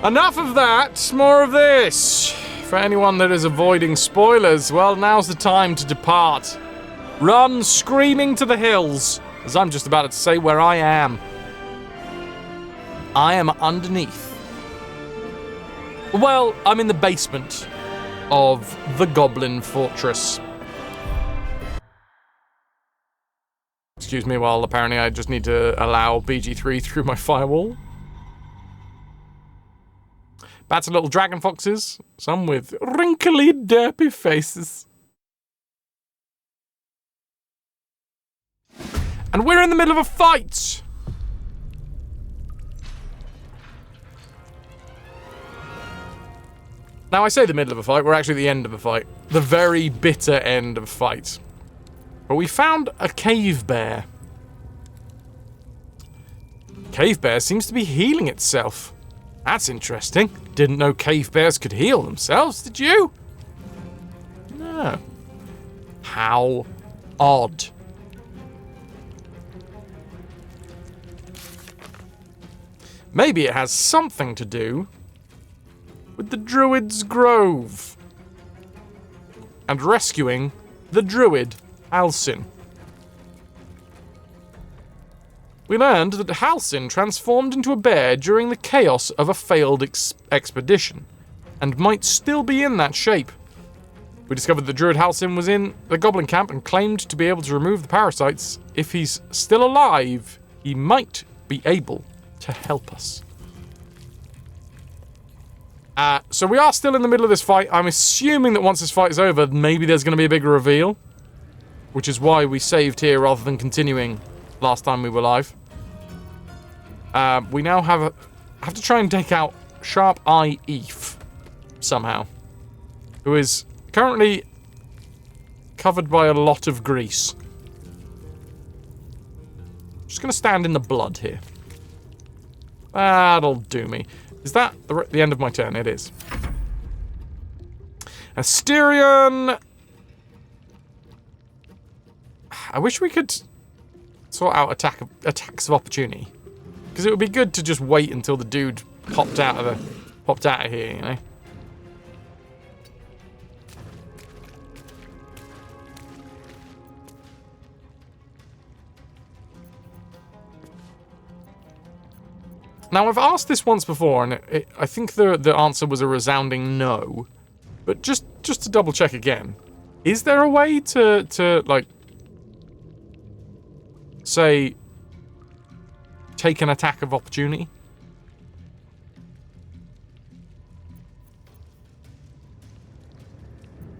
Enough of that, more of this. For anyone that is avoiding spoilers, well, now's the time to depart. Run screaming to the hills, as I'm just about to say where I am. I am underneath. Well, I'm in the basement of the Goblin Fortress. Excuse me while apparently I just need to allow BG3 through my firewall. Bats are little dragon foxes, some with wrinkly, derpy faces. And we're in the middle of a fight! Now, I say the middle of a fight, we're actually at the end of a fight. The very bitter end of a fight. But we found a cave bear. Cave bear seems to be healing itself. That's interesting. Didn't know cave bears could heal themselves, did you? No. How odd. Maybe it has something to do with the Druid's Grove and rescuing the Druid, Halsin. We learned that Halsin transformed into a bear during the chaos of a failed expedition, and might still be in that shape. We discovered that Druid Halsin was in the Goblin camp and claimed to be able to remove the parasites. If he's still alive, he might be able to help us. So we are still in the middle of this fight. I'm assuming that once this fight is over, maybe there's going to be a bigger reveal, which is why we saved here rather than continuing last time we were live. We now have to try and take out Sharp Eye Eve somehow, who is currently covered by a lot of grease. Just going to stand in the blood here. That'll do me. Is that the end of my turn? It is. Asterion. I wish we could sort out attacks of opportunity, because it would be good to just wait until the dude popped out of here, you know. Now, I've asked this once before, and I think the answer was a resounding no. But just to double check again, is there a way to like, say, take an attack of opportunity?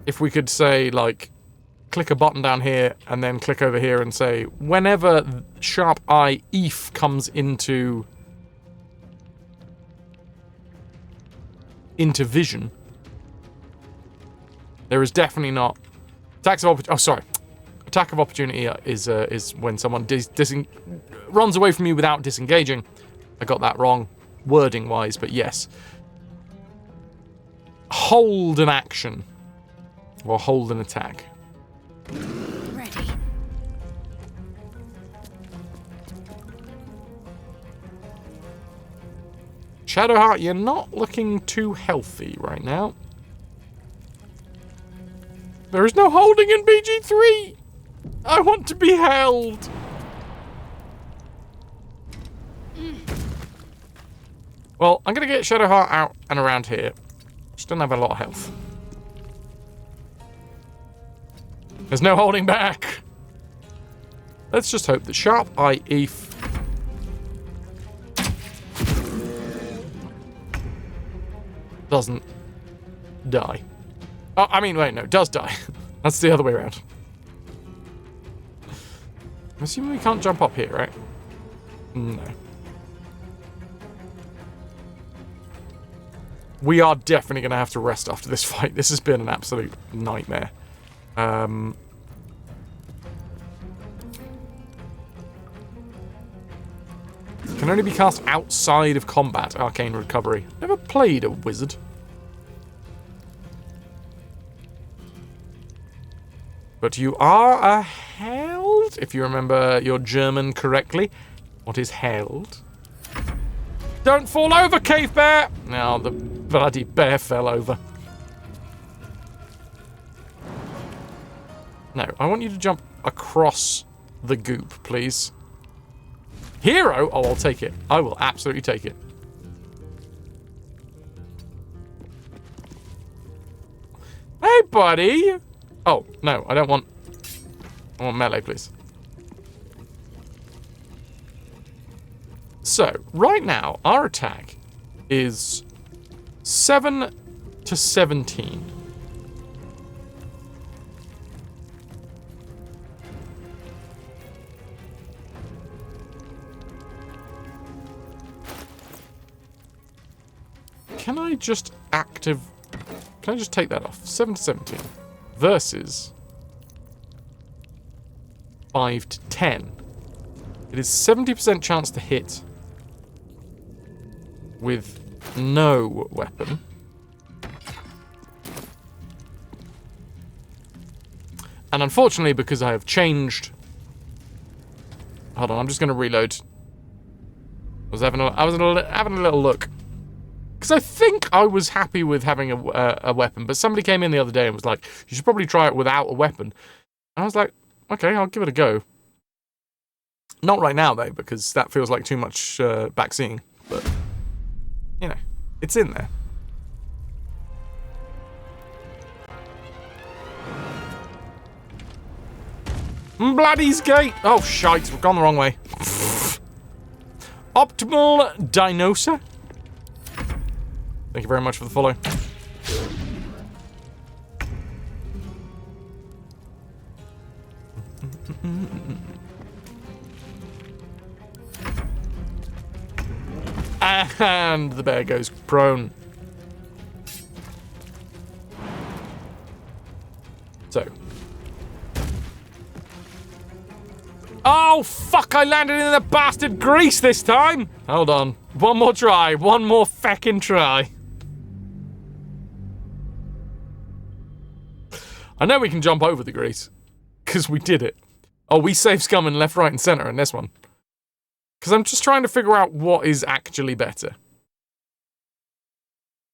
If we could say, like, click a button down here and then click over here and say, whenever Sharp Eye Eve comes into vision, there is definitely not attacks of opportunity. Oh, sorry. Attack of opportunity is when someone runs away from you without disengaging. I got that wrong, wording wise, but yes. Hold an action or hold an attack. Ready. Shadowheart, you're not looking too healthy right now. There is no holding in BG3. I want to be held. Well, I'm going to get Shadowheart out and around here. She doesn't have a lot of health. There's no holding back. Let's just hope that Sharp Eye Eve doesn't die. Oh, I mean, wait, no, does die. That's the other way around. I'm assuming we can't jump up here, right? No. We are definitely going to have to rest after this fight. This has been an absolute nightmare. Can only be cast outside of combat. Arcane Recovery. Never played a wizard. But you are a held, if you remember your German correctly. What is held? Don't fall over, cave bear! No, the bloody bear fell over. No, I want you to jump across the goop, please. Hero? Oh, I'll take it. I will absolutely take it. Hey, buddy! Oh, no, I don't want... I want melee, please. So, right now, our attack is 7 to 17. Can I just Can I just take that off? 7 to 17 versus 5 to 10. It is 70% chance to hit with no weapon. And unfortunately, because I have changed... Hold on, I'm just going to reload. I was having a little look. Because I think I was happy with having a weapon, but somebody came in the other day and was like, you should probably try it without a weapon. And I was like, okay, I'll give it a go. Not right now, though, because that feels like too much backseeing. But, you know, it's in there. Bloody's gate! Oh, shite, we've gone the wrong way. Optimal Dinosaur. Thank you very much for the follow. And the bear goes prone. So. Oh, fuck, I landed in the bastard grease this time! Hold on. One more try. One more feckin' try. I know we can jump over the grease. Because we did it. Oh, we save scum in left, right, and center in this one. Because I'm just trying to figure out what is actually better.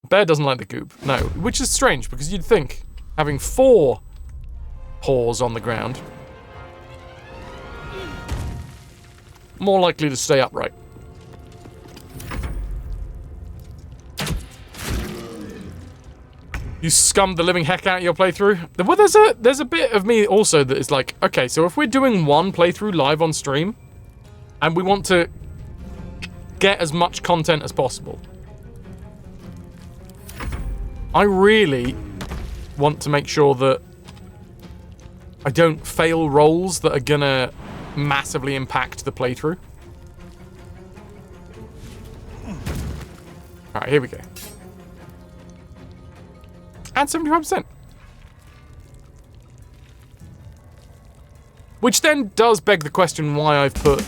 Bear doesn't like the goop. No, which is strange, because you'd think having 4 paws on the ground, more likely to stay upright. You scummed the living heck out of your playthrough. Well, there's a bit of me also that is like, okay, so if we're doing one playthrough live on stream, and we want to get as much content as possible, I really want to make sure that I don't fail rolls that are gonna massively impact the playthrough. Alright, here we go. And 75%. Which then does beg the question why I've put...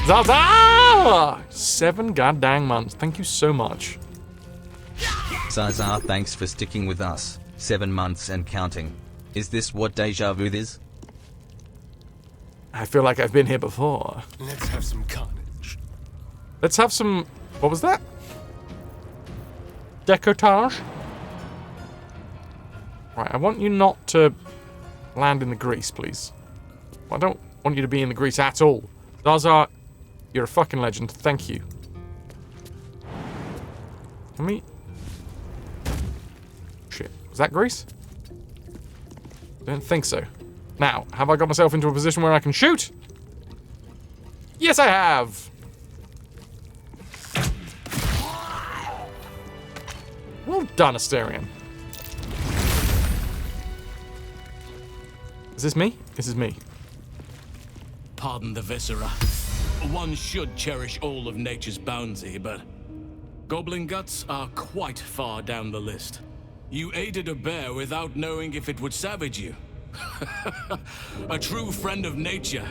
Zaza! 7 goddamn months. Thank you so much. Zaza, thanks for sticking with us. 7 months and counting. Is this what deja vu is? I feel like I've been here before. Let's have some carnage. Let's have some... What was that? Decotage? Right, I want you not to land in the grease, please. I don't want you to be in the grease at all. Zaza, you're a fucking legend. Thank you. Can we... Shit. Was that grease? I don't think so. Now, have I got myself into a position where I can shoot? Yes, I have! Well done, Asterion. Is this me? This is me. Pardon the viscera. One should cherish all of nature's bounty, but goblin guts are quite far down the list. You aided a bear without knowing if it would savage you. A true friend of nature.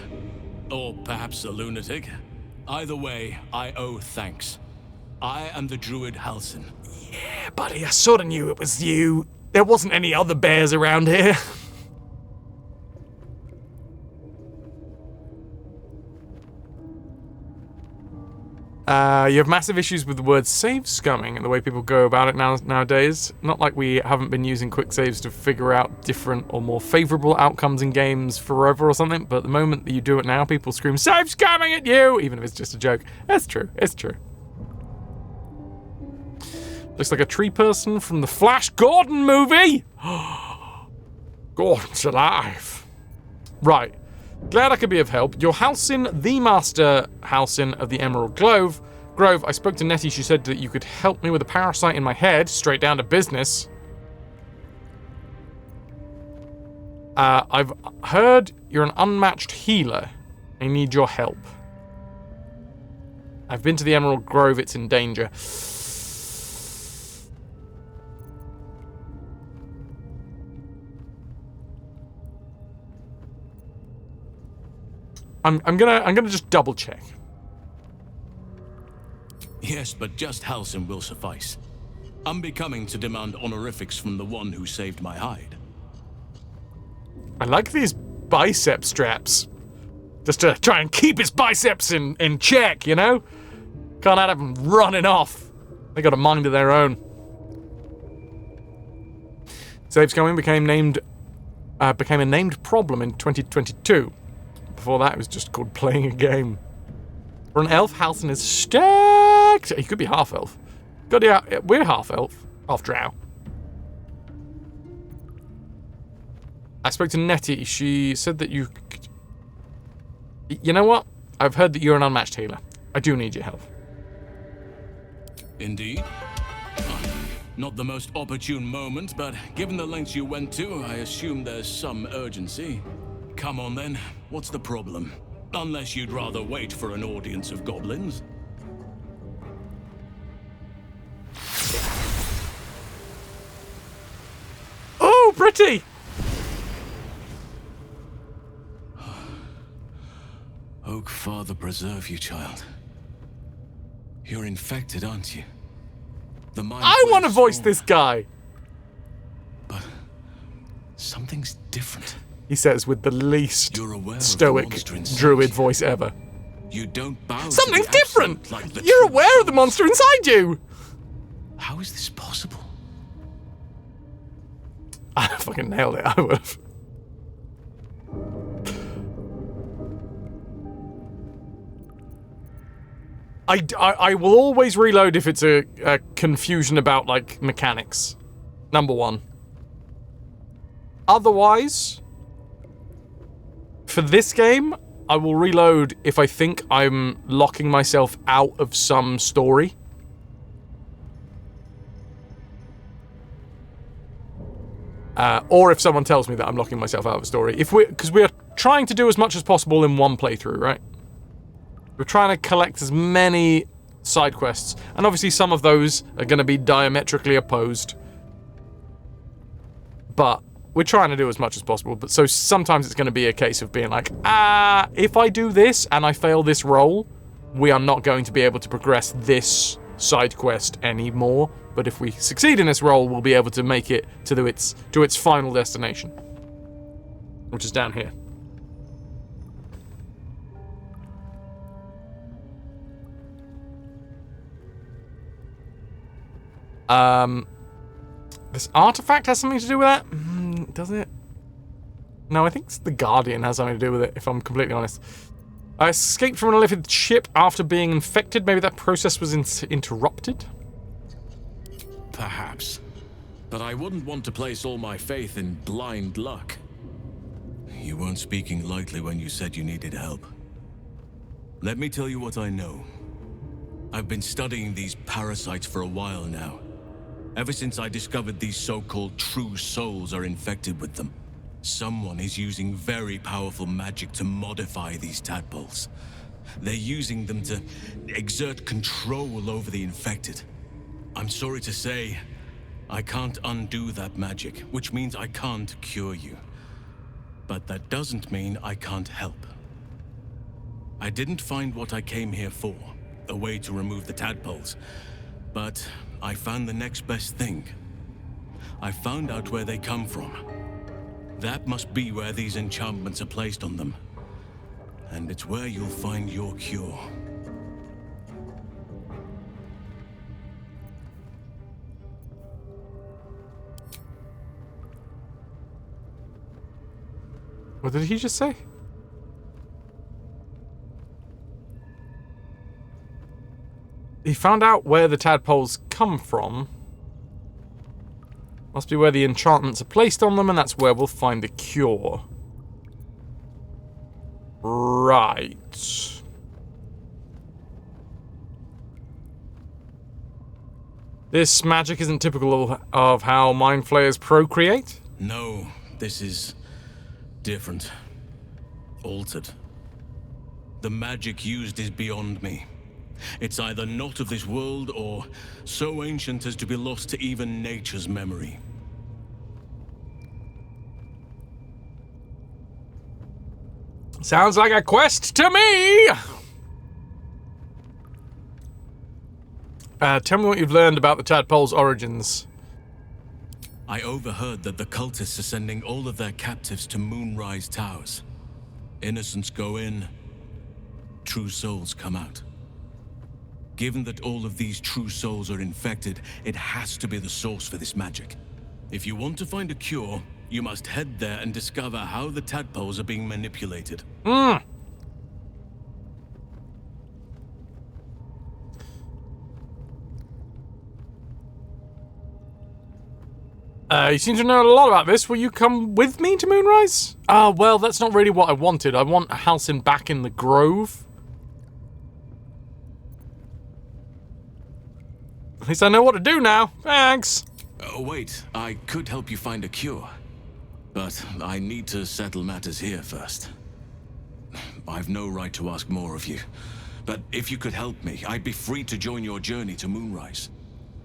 Or perhaps a lunatic. Either way, I owe thanks. I am the druid Halsin. Yeah, buddy, I sort of knew it was you. There wasn't any other bears around here. You have massive issues with the word save scumming and the way people go about it nowadays. Not like we haven't been using quick saves to figure out different or more favourable outcomes in games forever or something, but the moment that you do it now, people scream, save scumming at you! Even if it's just a joke. It's true. It's true. Looks like a tree person from the Flash Gordon movie! Gordon's alive. Right. Glad I could be of help. Your Halcyon, the Master Halcyon of the Emerald Grove. I spoke to Nettie. She said that you could help me with a parasite in my head. Straight down to business. I've heard you're an unmatched healer. I need your help. I've been to the Emerald Grove. It's in danger. I'm gonna just double check. Yes, but just Halcyon will suffice. Unbecoming to demand honorifics from the one who saved my hide. I like these bicep straps. Just to try and keep his biceps in check, you know? Can't have them running off. They got a mind of their own. Saves coming became a named problem in 2022. Before that, it was just called playing a game. For an elf, Halcyon is stacked. He could be half elf. God, yeah, we're half elf, half drow. I spoke to Nettie. She said that you know what? I've heard that you're an unmatched healer. I do need your help. Indeed. Not the most opportune moment, but given the lengths you went to, I assume there's some urgency. Come on then, what's the problem? Unless you'd rather wait for an audience of goblins. Oh, pretty! Oak Father preserve you, child. You're infected, aren't you? The mind I want to flays voice forward, this guy. But something's different. He says with the least You're aware stoic of the monster inside druid you. voice ever. You don't bow to Something's the different! absolute like the You're true aware of the souls. monster inside you! How is this possible? I fucking nailed it, I would have. I will always reload if it's a confusion about, like, mechanics. Number one. Otherwise, for this game, I will reload if I think I'm locking myself out of some story. Or if someone tells me that I'm locking myself out of a story. Because we're trying to do as much as possible in one playthrough, right? We're trying to collect as many side quests, and obviously some of those are going to be diametrically opposed. But we're trying to do as much as possible. But so sometimes it's going to be a case of being like, if I do this and I fail this roll, we are not going to be able to progress this side quest anymore. But if we succeed in this roll, we'll be able to make it to its final destination, which is down here. This artifact has something to do with that? Does it? No, I think the Guardian has something to do with it, if I'm completely honest. I escaped from an Olympic ship after being infected. Maybe that process was interrupted? Perhaps. But I wouldn't want to place all my faith in blind luck. You weren't speaking lightly when you said you needed help. Let me tell you what I know. I've been studying these parasites for a while now. Ever since I discovered these so-called true souls are infected with them. Someone is using very powerful magic to modify these tadpoles. They're using them to exert control over the infected. I'm sorry to say, I can't undo that magic, which means I can't cure you. But that doesn't mean I can't help. I didn't find what I came here for, a way to remove the tadpoles. But I found the next best thing. I found out where they come from. That must be where these enchantments are placed on them. And it's where you'll find your cure. What did he just say? He found out where the tadpoles come from. Must be where the enchantments are placed on them, and that's where we'll find the cure. Right. This magic isn't typical of how mind flayers procreate? No, this is different. Altered. The magic used is beyond me. It's either not of this world or so ancient as to be lost to even nature's memory. Sounds like a quest to me! Tell me what you've learned about the tadpole's origins. I overheard that the cultists are sending all of their captives to Moonrise Towers. Innocents go in, true souls come out. Given that all of these true souls are infected, it has to be the source for this magic. If you want to find a cure, you must head there and discover how the tadpoles are being manipulated. You seem to know a lot about this. Will you come with me to Moonrise? Well, that's not really what I wanted. I want Halcyon back in the Grove. At least I know what to do now. Thanks. Wait, I could help you find a cure. But I need to settle matters here first. I've no right to ask more of you. But if you could help me, I'd be free to join your journey to Moonrise.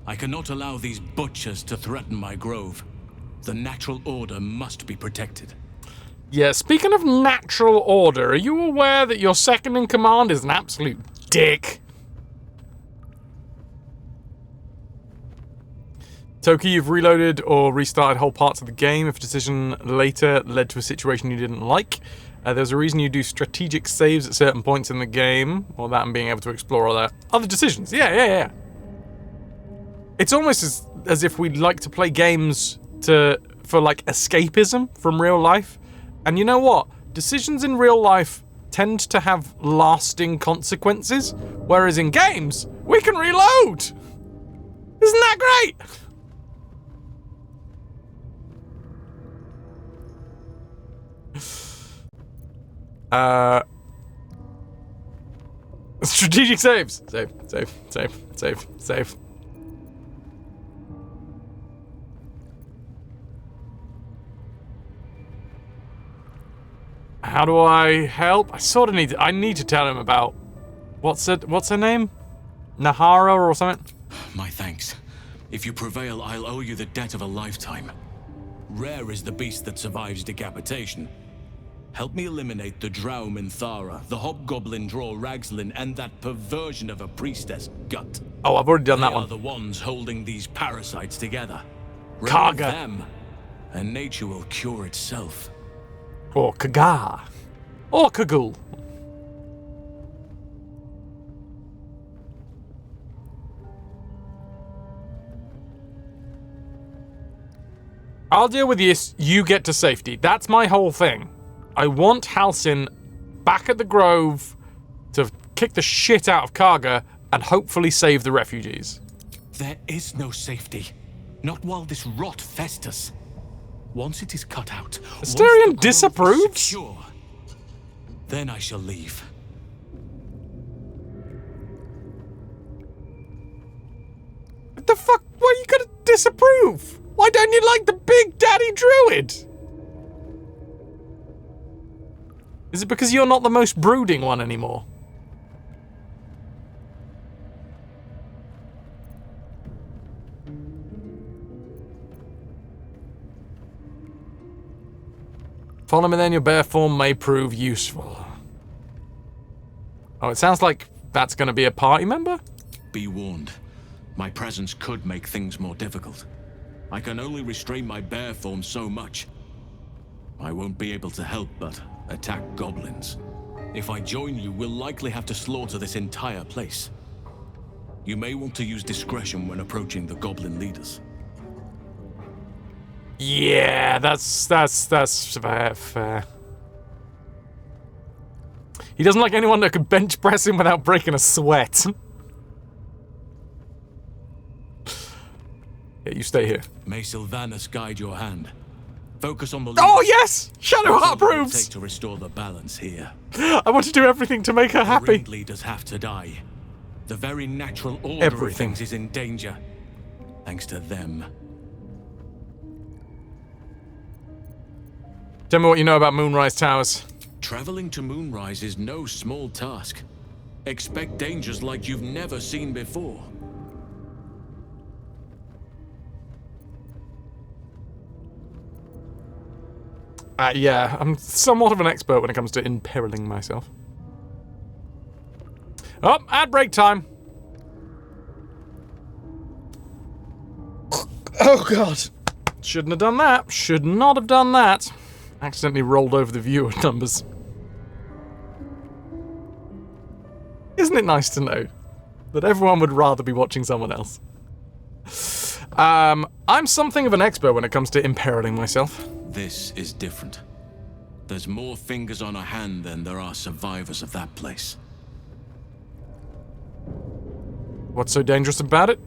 I cannot allow these butchers to threaten my grove. The natural order must be protected. Yeah, speaking of natural order, are you aware that your second in command is an absolute dick? Toki, you've reloaded or restarted whole parts of the game if a decision later led to a situation you didn't like. There's a reason you do strategic saves at certain points in the game, or that and being able to explore other decisions. Yeah. It's almost as if we'd like to play games for like escapism from real life. And you know what? Decisions in real life tend to have lasting consequences, whereas in games, we can reload! Isn't that great? Strategic saves. Save. How do I help? I need to tell him about what's her name? Nahara or something? My thanks. If you prevail, I'll owe you the debt of a lifetime. Rare is the beast that survives decapitation. Help me eliminate the Drow Minthara, the Hobgoblin Draw Ragslin, and that perversion of a priestess, Gut. Oh, I've already done that They one. are the ones holding these parasites together. Kaga. Remove them, and nature will cure itself. Or Kaga. Or Kagul. I'll deal with this. You get to safety. That's my whole thing. I want Halcyon back at the Grove to kick the shit out of Kaga and hopefully save the refugees. There is no safety. Not while this rot festers. Once it is cut out, Asterion disapproves? Secure, then I shall leave. What the fuck? Why are you gonna disapprove? Why don't you like the Big Daddy Druid? Is it because you're not the most brooding one anymore? Follow me then, your bear form may prove useful. Oh, it sounds like that's gonna be a party member? Be warned. My presence could make things more difficult. I can only restrain my bear form so much. I won't be able to help but attack goblins. If I join you, we'll likely have to slaughter this entire place. You may want to use discretion when approaching the goblin leaders. Yeah, that's fair. He doesn't like anyone that could bench press him without breaking a sweat. Yeah, you stay here. May Sylvanas guide your hand. Focus on the Oh, yes! Shadowheart Take approves! to restore the balance here. I want to do everything to make her happy. Ringleaders have to die. The very natural order Everything. of things is in danger. Thanks to them. Tell me what you know about Moonrise Towers. Traveling to Moonrise is no small task. Expect dangers like you've never seen before. Yeah, I'm somewhat of an expert when it comes to imperiling myself. Oh, ad break time. Oh, God. Shouldn't have done that. Should not have done that. Accidentally rolled over the viewer numbers. Isn't it nice to know that everyone would rather be watching someone else? I'm something of an expert when it comes to imperiling myself. This is different. There's more fingers on a hand than there are survivors of that place. What's so dangerous about it?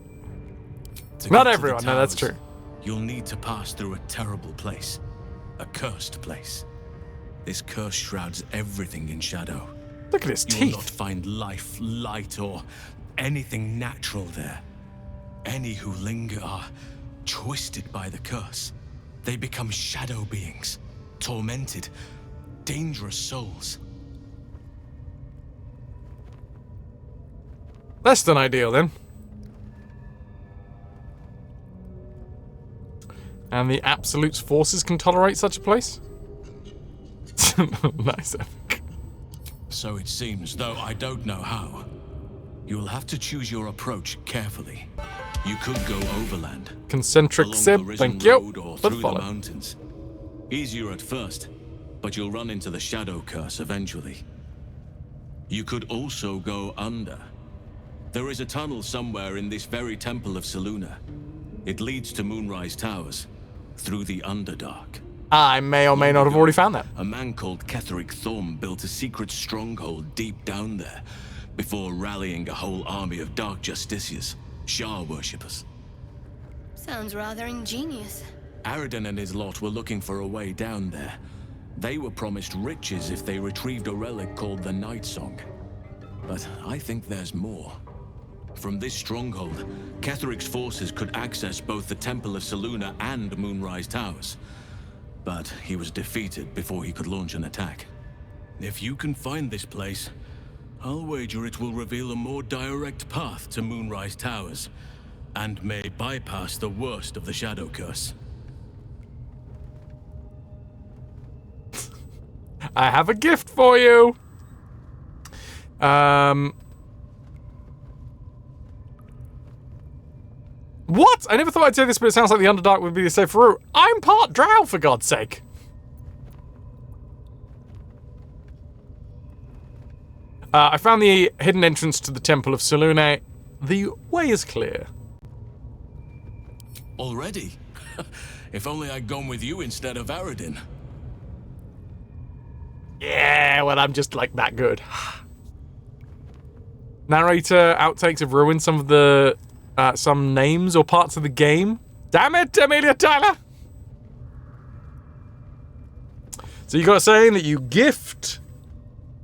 To Not get to the everyone, no, that's towers, true. You'll need to pass through a terrible place. A cursed place. This curse shrouds everything in shadow. Look at his You will not teeth. find life, light, or anything natural there. Any who linger are twisted by the curse. They become shadow beings, tormented, dangerous souls. Less than ideal, then. And the Absolute's forces can tolerate such a place? Nice. So it seems, though I don't know how. You will have to choose your approach carefully. You could go overland, Concentric along sib, the risen thank you. road or For the through the follow. mountains. Easier at first, but you'll run into the shadow curse eventually. You could also go under. There is a tunnel somewhere in this very temple of Selûne. It leads to Moonrise Towers, through the Underdark. I may or may not have already found that. A man called Ketheric Thorm built a secret stronghold deep down there, before rallying a whole army of Dark Justiciars, Shah worshippers. Sounds rather ingenious. Aradin and his lot were looking for a way down there. They were promised riches if they retrieved a relic called the Night Song. But I think there's more. From this stronghold, Ketheric's forces could access both the Temple of Selûne and Moonrise Towers. But he was defeated before he could launch an attack. If you can find this place, I'll wager it will reveal a more direct path to Moonrise Towers, and may bypass the worst of the Shadow Curse. I have a gift for you. What? I never thought I'd say this, but it sounds like the Underdark would be the safe route. I'm part drow, for God's sake. I found the hidden entrance to the Temple of Selûne. The way is clear. Already? If only I'd gone with you instead of Aradin. Yeah, well, I'm just, like, that good. Narrator outtakes have ruined some of the, some names or parts of the game. Damn it, Amelia Tyler! So you got saying that you gift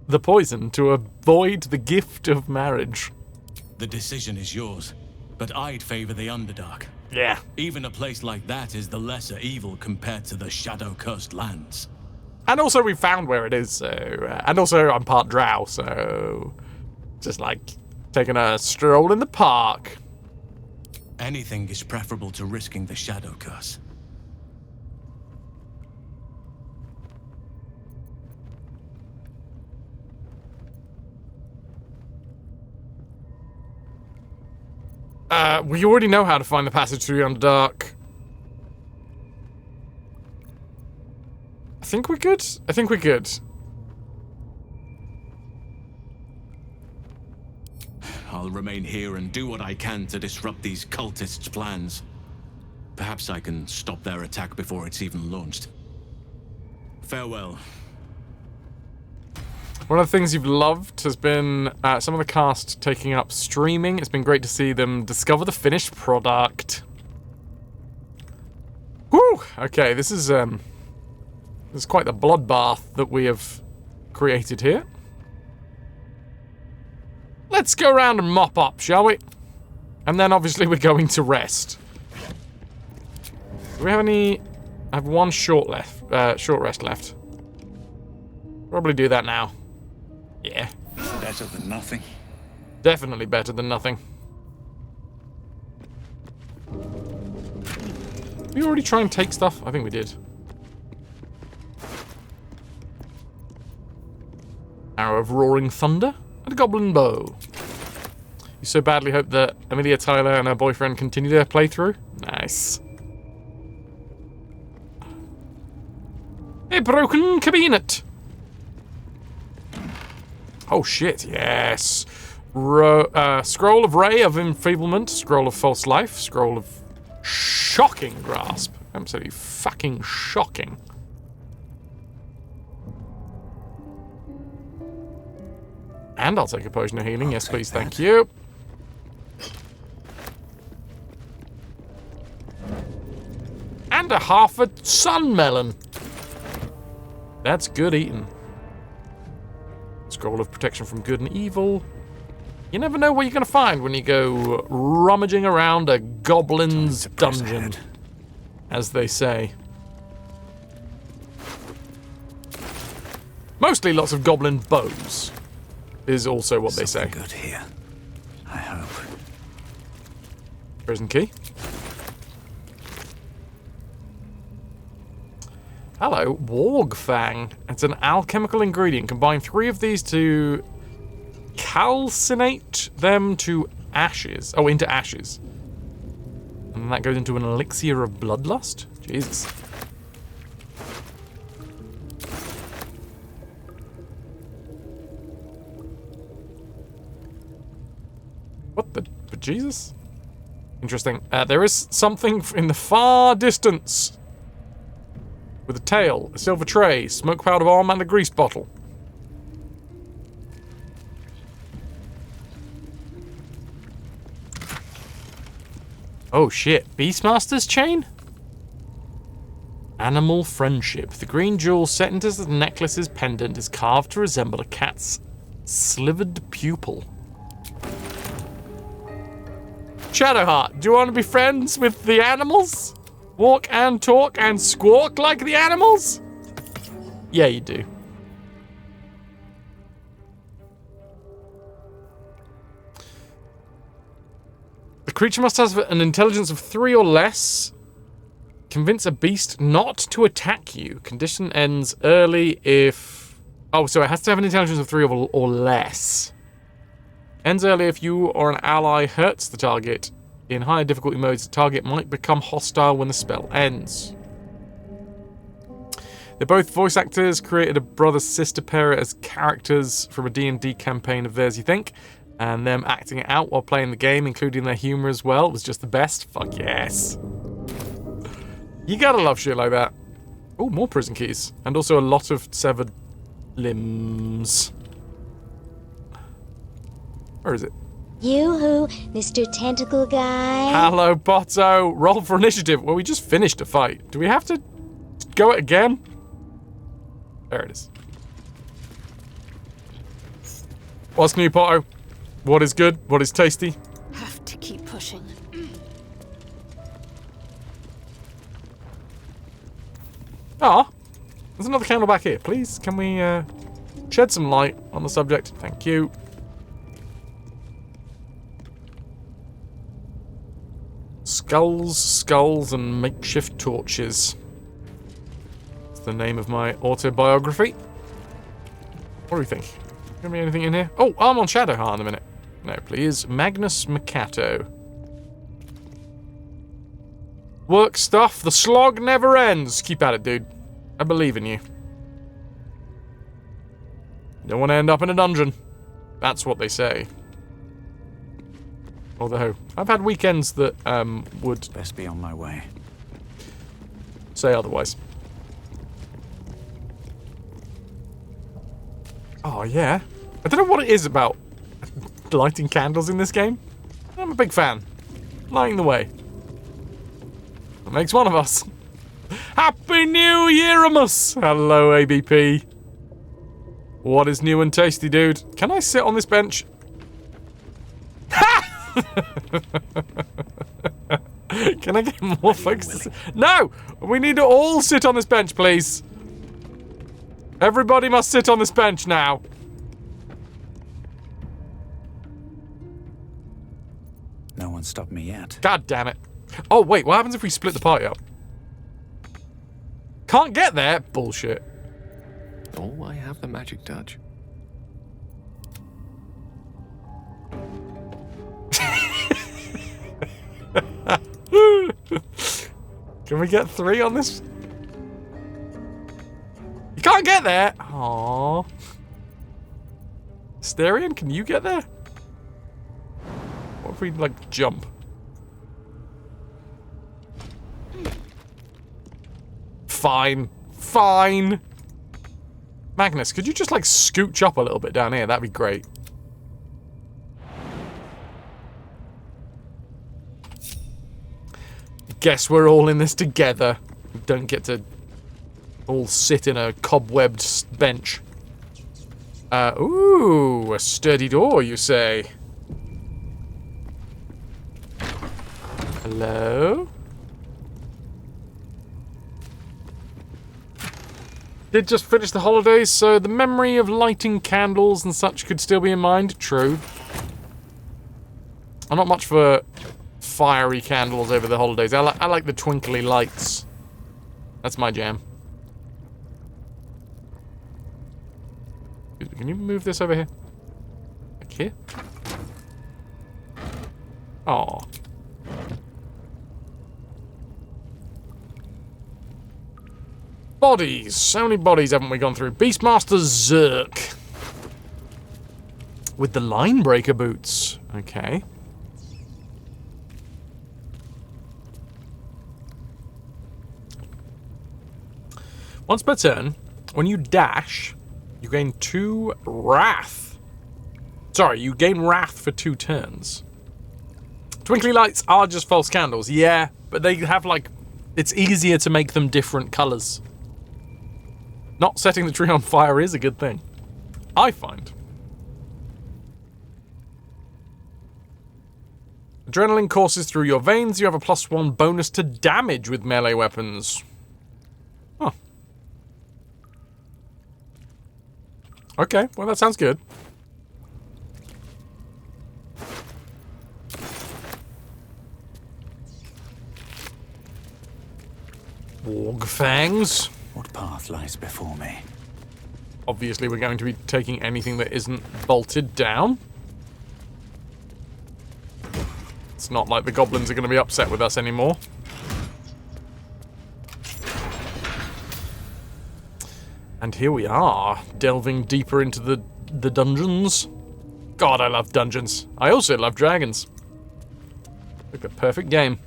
the poison to avoid the gift of marriage. The decision is yours, but I'd favor the Underdark. Yeah. Even a place like that is the lesser evil compared to the shadow-cursed lands. And also we found where it is, so... and also I'm part drow, so... just like taking a stroll in the park. Anything is preferable to risking the shadow curse. We already know how to find the passage through the Underdark. I think we're good. I think we're good. I'll remain here and do what I can to disrupt these cultists' plans. Perhaps I can stop their attack before it's even launched. Farewell. One of the things you've loved has been some of the cast taking up streaming. It's been great to see them discover the finished product. Whew! Okay, this is quite the bloodbath that we have created here. Let's go around and mop up, shall we? And then obviously we're going to rest. Do we have any... I have one short rest left. Probably do that now. Yeah. Better than nothing. Definitely better than nothing. Did we already try and take stuff? I think we did. Arrow of Roaring Thunder and a Goblin Bow. You so badly hope that Amelia Tyler and her boyfriend continue their playthrough? Nice. A broken cabinet. Oh shit, yes. Scroll of Ray of Enfeeblement, Scroll of False Life, Scroll of Shocking Grasp. Absolutely fucking shocking. And I'll take a potion of healing. Yes, please, thank you. And a half a sun melon. That's good eating. Scroll of Protection from Good and Evil. You never know what you're going to find when you go rummaging around a goblin's dungeon, as they say. Mostly lots of goblin bows is also what they say. Good here, I hope. Prison key. Hello, Warg Fang. It's an alchemical ingredient. Combine 3 of these to calcinate them to ashes. Oh, into ashes. And then that goes into an elixir of bloodlust? Jesus. What the Jesus? Interesting. There is something in the far distance. With a tail, a silver tray, smoke powder bomb, and a grease bottle. Oh shit, Beastmaster's chain? Animal friendship. The green jewel set into the necklace's pendant is carved to resemble a cat's slivered pupil. Shadowheart, do you want to be friends with the animals? Walk and talk and squawk like the animals? Yeah, you do. The creature must have an intelligence of 3 or less. Convince a beast not to attack you. Condition ends early if... Oh, so it has to have an intelligence of 3 or less. Ends early if you or an ally hurts the target. In higher difficulty modes, the target might become hostile when the spell ends. They're both voice actors, created a brother-sister pair as characters from a D&D campaign of theirs, you think? And them acting it out while playing the game, including their humor as well, was just the best. Fuck yes. You gotta love shit like that. Oh, more prison keys. And also a lot of severed limbs. Where is it? Yoo-hoo, Mr. Tentacle Guy. Hello, Botto. Roll for initiative. Well, we just finished a fight. Do we have to go it again? There it is. What's new, Potto? What is good? What is tasty? Have to keep pushing. Ah, there's another candle back here. Please, can we shed some light on the subject? Thank you. Skulls, skulls, and makeshift torches. That's the name of my autobiography. What do we think? Give me anything in here? Oh, I'm on Shadowheart in a minute. No, please. Magnus Mercato. Work stuff. The slog never ends. Keep at it, dude. I believe in you. Don't want to end up in a dungeon. That's what they say. Although, I've had weekends that would... Best be on my way. Say otherwise. Oh, Oh, yeah. I don't know what it is about lighting candles in this game. I'm a big fan. Lighting the way. That makes one of us. Happy New Year-amus! Hello, ABP. What is new and tasty, dude? Can I sit on this bench? Can I get more folks to sit? No! We need to all sit on this bench, please. Everybody must sit on this bench now. No one stopped me yet. God damn it. Oh, wait, what happens if we split the party up? Can't get there? Bullshit. Oh, I have the magic touch. Can we get 3 on this? You can't get there! Aww. Asterion, can you get there? What if we, like, jump? Fine. Fine. Magnus, could you just, like, scooch up a little bit down here? That'd be great. Guess we're all in this together. We don't get to all sit in a cobwebbed bench. Ooh, a sturdy door, you say? Hello? Did just finish the holidays, so the memory of lighting candles and such could still be in mind. True. I'm not much for fiery candles over the holidays. I like the twinkly lights. That's my jam. Can you move this over here? Like here? Aw. Bodies. How many bodies haven't we gone through? Beastmaster Zerk. With the line breaker boots. Okay. Once per turn, when you dash, you gain 2 wrath. Sorry, you gain wrath for 2 turns. Twinkly lights are just false candles, yeah, but they have, like, it's easier to make them different colours. Not setting the tree on fire is a good thing, I find. Adrenaline courses through your veins. You have a +1 bonus to damage with melee weapons. Huh. Okay, well that sounds good. Warg fangs. What path lies before me? Obviously we're going to be taking anything that isn't bolted down. It's not like the goblins are going to be upset with us anymore. And here we are, delving deeper into the dungeons. God, I love dungeons. I also love dragons. Like the perfect game.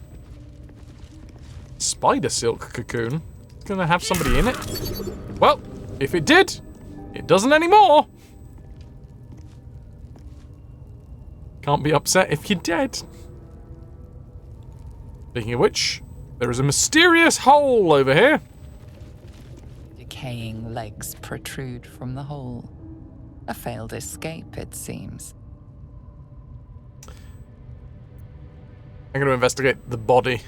Spider silk cocoon. It's gonna have somebody in it. Well, if it did, it doesn't anymore. Can't be upset if you're dead. Speaking of which, there is a mysterious hole over here. Decaying legs protrude from the hole. A failed escape, it seems. I'm going to investigate the body.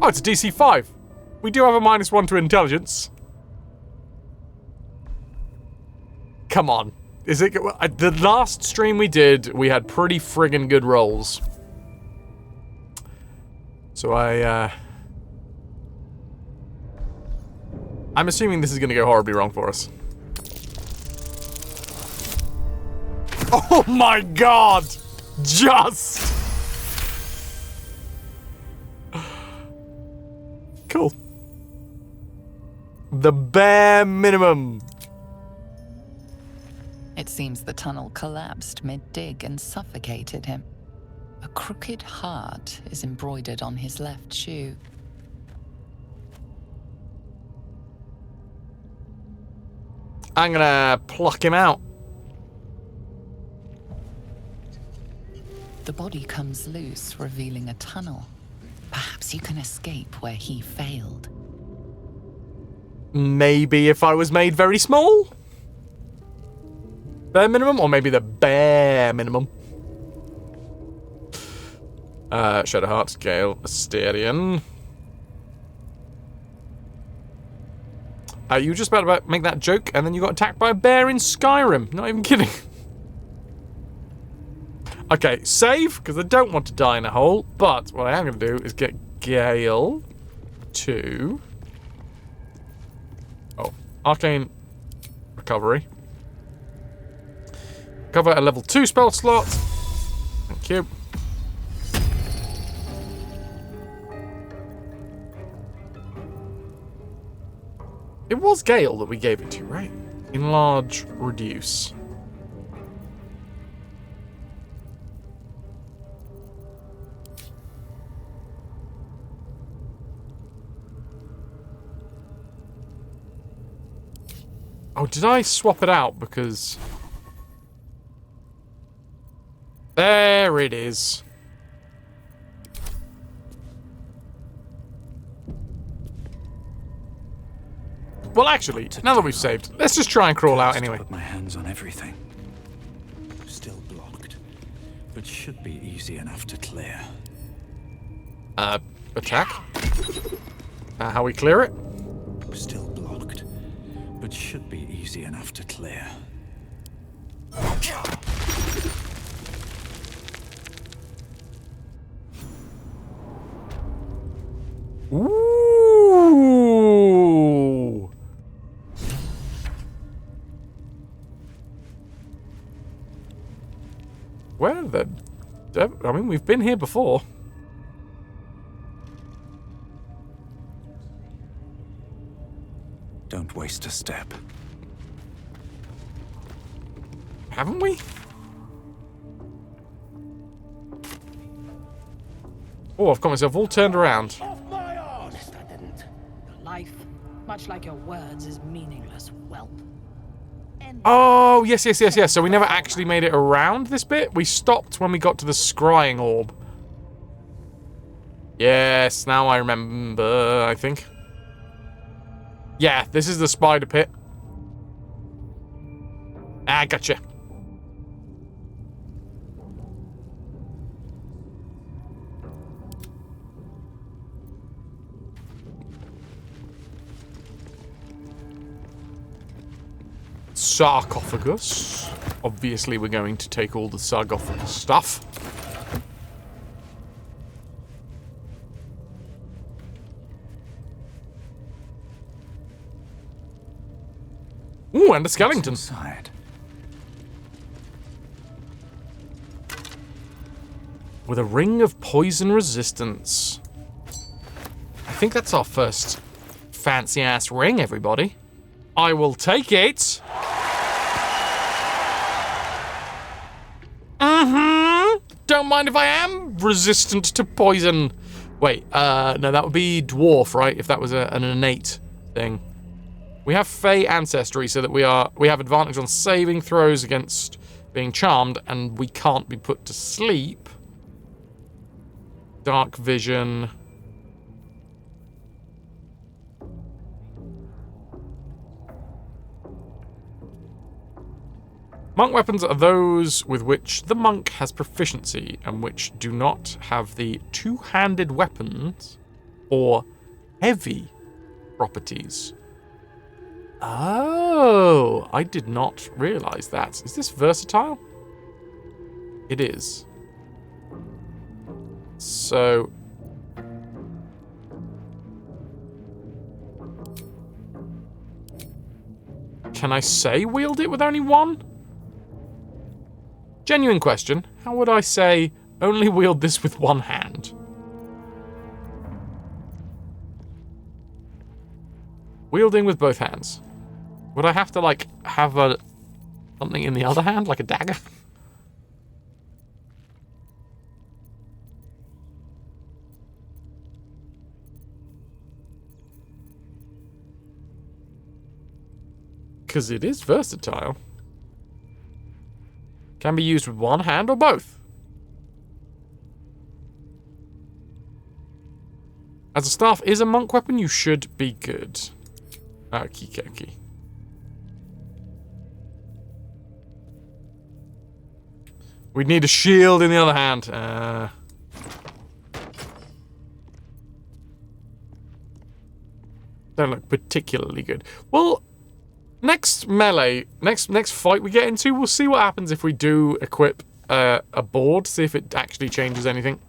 Oh, it's a DC 5. We do have a -1 to intelligence. Come on. Is it... The last stream we did, we had pretty friggin' good rolls. So I'm assuming this is going to go horribly wrong for us. Oh my god! Just! Cool. The bare minimum. It seems the tunnel collapsed mid-dig and suffocated him. A crooked heart is embroidered on his left shoe. I'm gonna pluck him out. The body comes loose, revealing a tunnel. Perhaps you can escape where he failed. Maybe if I was made very small? Bare minimum? Or maybe the bare minimum? Shadowheart, Gale, Asterion. You were just about to make that joke, and then you got attacked by a bear in Skyrim. Not even kidding. Okay, save, because I don't want to die in a hole. But what I am going to do is get Gale to... Oh, Arcane Recovery. Cover a level 2 spell slot. Thank you. It was Gale that we gave it to, right? Enlarge, reduce. Oh, did I swap it out because... There it is. Well, actually, now that we've saved, let's just try and crawl out anyway. Put my hands on everything. Still blocked, but should be easy enough to clear. Attack. How we clear it? Still blocked, but should be easy enough to clear. Ooh. Where the... I mean, we've been here before. Don't waste a step. Haven't we? Oh, I've got myself all turned around. Honest, I didn't. Your life, much like your words, is meaningless, whelp. Oh, yes. So we never actually made it around this bit. We stopped when we got to the scrying orb. Yes, now I remember, I think. Yeah, this is the spider pit. Ah, gotcha. Sarcophagus. Obviously, we're going to take all the sarcophagus stuff. Ooh, and a skeleton. Inside. With a ring of poison resistance. I think that's our first fancy-ass ring, everybody. I will take it. Don't mind if I am resistant to poison. Wait, no, that would be dwarf, right? If that was an innate thing. We have Fey ancestry, so that we have advantage on saving throws against being charmed, and we can't be put to sleep. Dark vision. Monk weapons are those with which the monk has proficiency and which do not have the two-handed weapons or heavy properties. Oh, I did not realize that. Is this versatile? It is. So... Can I say wield it with only one? Genuine question. How would I say only wield this with one hand? Wielding with both hands. Would I have to, like, have something in the other hand, like a dagger? because it is versatile. Can be used with one hand or both. As a staff is a monk weapon, you should be good. Okie. We'd need a shield in the other hand. Don't look particularly good. Well, next melee, next fight we get into, we'll see what happens if we do equip a board, see if it actually changes anything.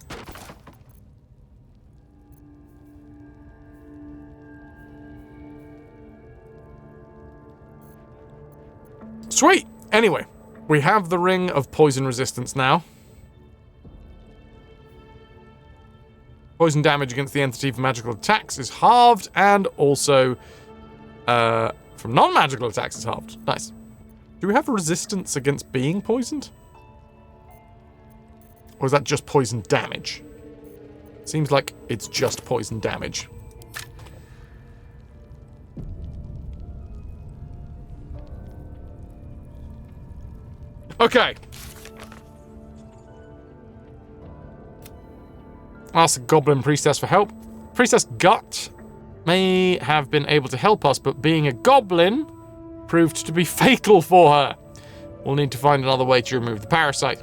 Sweet! Anyway, we have the Ring of Poison Resistance now. Poison damage against the entity for magical attacks is halved, and also from non-magical attacks is halved. Nice. Do we have resistance against being poisoned? Or is that just poison damage? Seems like it's just poison damage. Okay. Ask the Goblin Priestess for help. Priestess Gut may have been able to help us, but being a goblin proved to be fatal for her. We'll need to find another way to remove the parasite.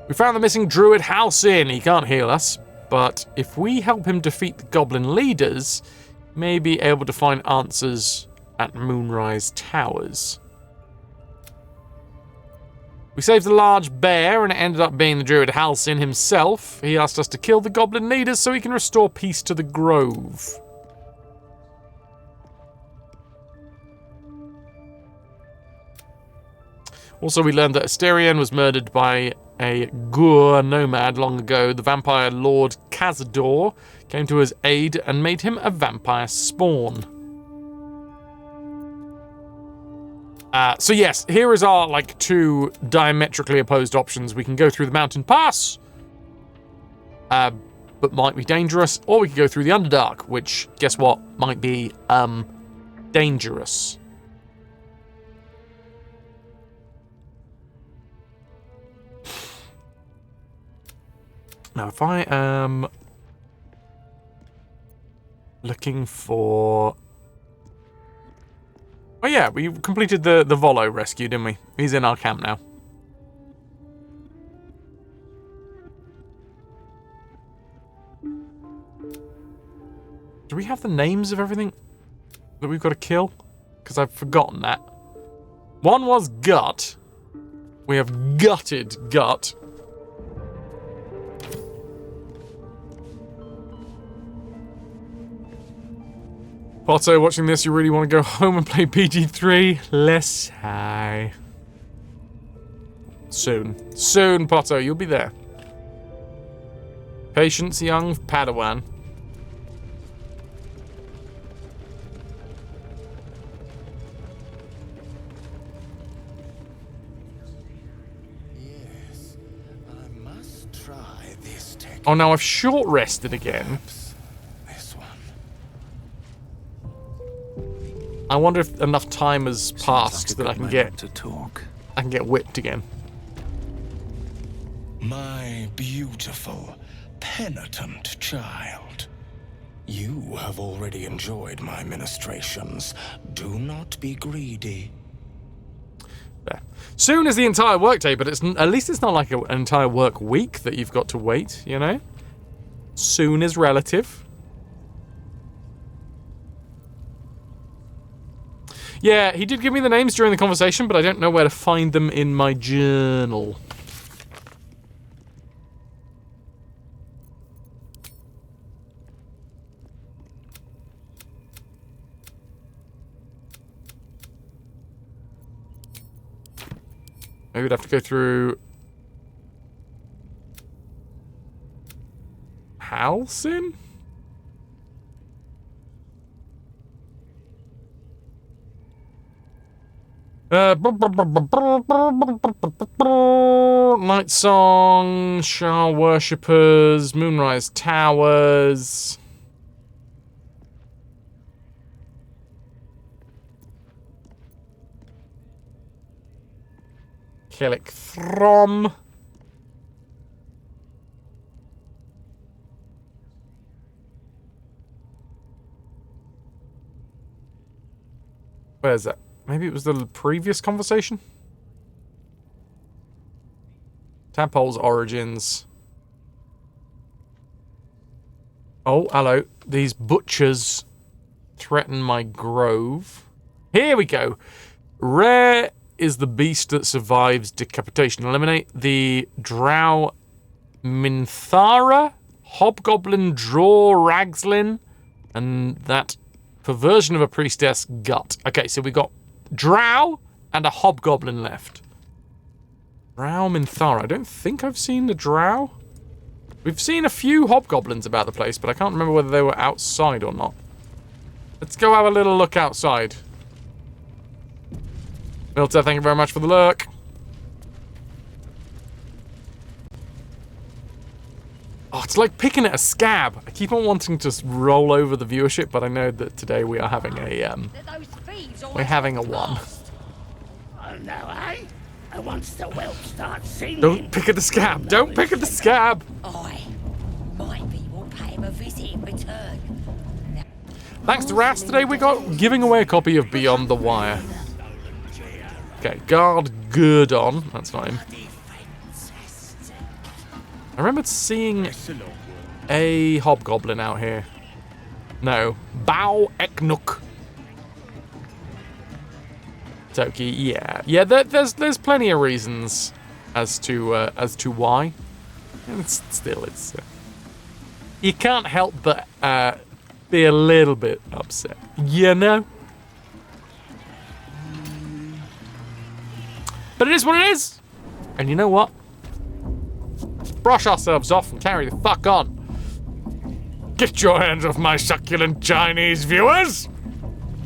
We found the missing druid Halcyon. He can't heal us, but if we help him defeat the goblin leaders, he may be able to find answers at Moonrise Towers. We saved a large bear, and it ended up being the druid Halcyon himself. He asked us to kill the goblin leaders so he can restore peace to the grove. Also, we learned that Asterion was murdered by a Gur nomad long ago. The vampire lord Cazador came to his aid and made him a vampire spawn. So yes, here is our, like, two diametrically opposed options. We can go through the mountain pass, but might be dangerous, or we can go through the Underdark, which, guess what, might be, dangerous. Now, if I am looking for... Oh yeah, we completed the Volo rescue, didn't we? He's in our camp now. Do we have the names of everything that we've got to kill? Because I've forgotten that. One was Gut. We have gutted Gut. Potter, watching this, you really want to go home and play PG3? Less high. Soon. Soon, Potter, you'll be there. Patience, young Padawan. Yes, I must try this technique. Oh, now I've short rested again. I wonder if enough time has passed that I can get whipped again. My beautiful, penitent child. You have already enjoyed my ministrations. Do not be greedy. There. Soon is the entire workday, but at least it's not like an entire work week that you've got to wait, you know? Soon is relative. Yeah, he did give me the names during the conversation, but I don't know where to find them in my journal. Maybe we'd have to go through... Halcyon? Night Song, Shah Worshippers, Moonrise Towers. Helicthrom. Where's that? Maybe it was the previous conversation? Tadpole's origins. Oh, hello. These butchers threaten my grove. Here we go. Rare is the beast that survives decapitation. Eliminate the Drow Minthara, Hobgoblin Draw Ragslin, and that perversion of a priestess gut. Okay, so we got Drow and a Hobgoblin left. Drow Minthara. I don't think I've seen the Drow. We've seen a few Hobgoblins about the place, but I can't remember whether they were outside or not. Let's go have a little look outside. Milter, thank you very much for the lurk. Oh, it's like picking at a scab. I keep on wanting to roll over the viewership, but I know that today we are having a one. Oh no, eh? And once the whelp starts singing... Don't pick at the scab! Don't pick at the scab! Maybe we'll pay him a visit in return. Thanks to Ras, today we got giving away a copy of Beyond the Wire. Okay, guard Gurdon. That's not him. I remember seeing a hobgoblin out here. No, Bao Eknuk. Toki, yeah. There's plenty of reasons as to why. And it's you can't help but be a little bit upset, you know. But it is what it is. And you know what? Brush ourselves off and carry the fuck on. Get your hands off my succulent Chinese viewers!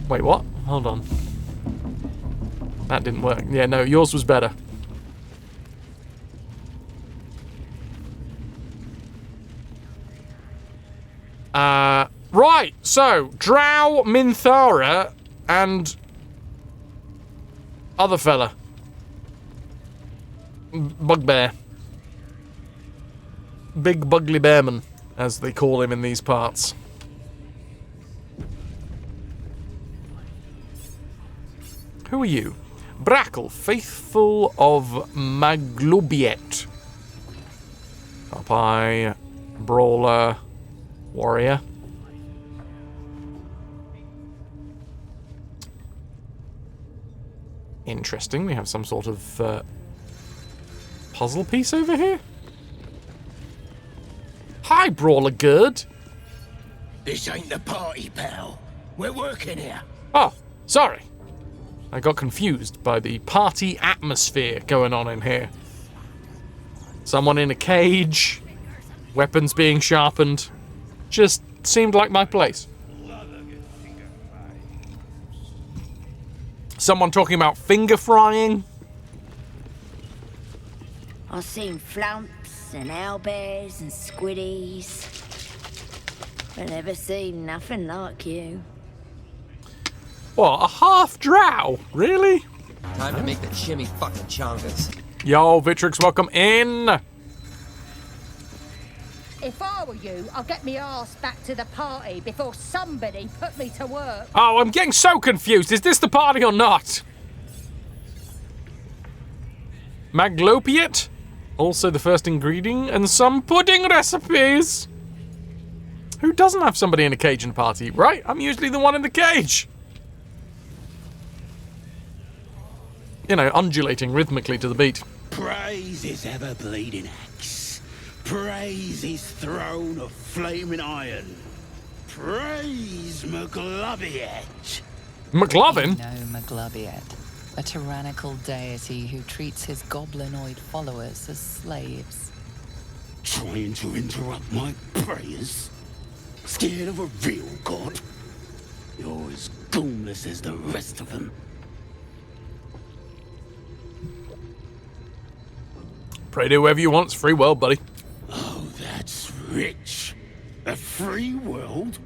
Wait, what? Hold on. That didn't work. Yeah, no, yours was better. Right, so, Drow Minthara and other fella. Bugbear. Big Bugly Bearman, as they call him in these parts. Who are you? Brackle, faithful of Maglobiet. Popeye, brawler, warrior. Interesting, we have some sort of puzzle piece over here. Hi, Brawler Gerd. This ain't the party, pal. We're working here. Oh, sorry. I got confused by the party atmosphere going on in here. Someone in a cage, weapons being sharpened. Just seemed like my place. Someone talking about finger frying. I've seen flumps and owlbears and squiddies. But never seen nothing like you. What, a half drow? Really? Time to make the chimmy fucking chongas. Yo, Vitrix, welcome in. If I were you, I'd get me arse back to the party before somebody put me to work. Oh, I'm getting so confused. Is this the party or not? Maglopiate? Also the first ingredient, and some pudding recipes. Who doesn't have somebody in a Cajun party, right? I'm usually the one in the cage. You know, undulating rhythmically to the beat. Praise his ever-bleeding axe. Praise his throne of flaming iron. Praise McGloviet. McLovin? No, McGloviet. A tyrannical deity who treats his goblinoid followers as slaves. Trying to interrupt my prayers? Scared of a real god? You're as goonless as the rest of them. Pray to whoever you want, it's free world, buddy. Oh, that's rich. A free world?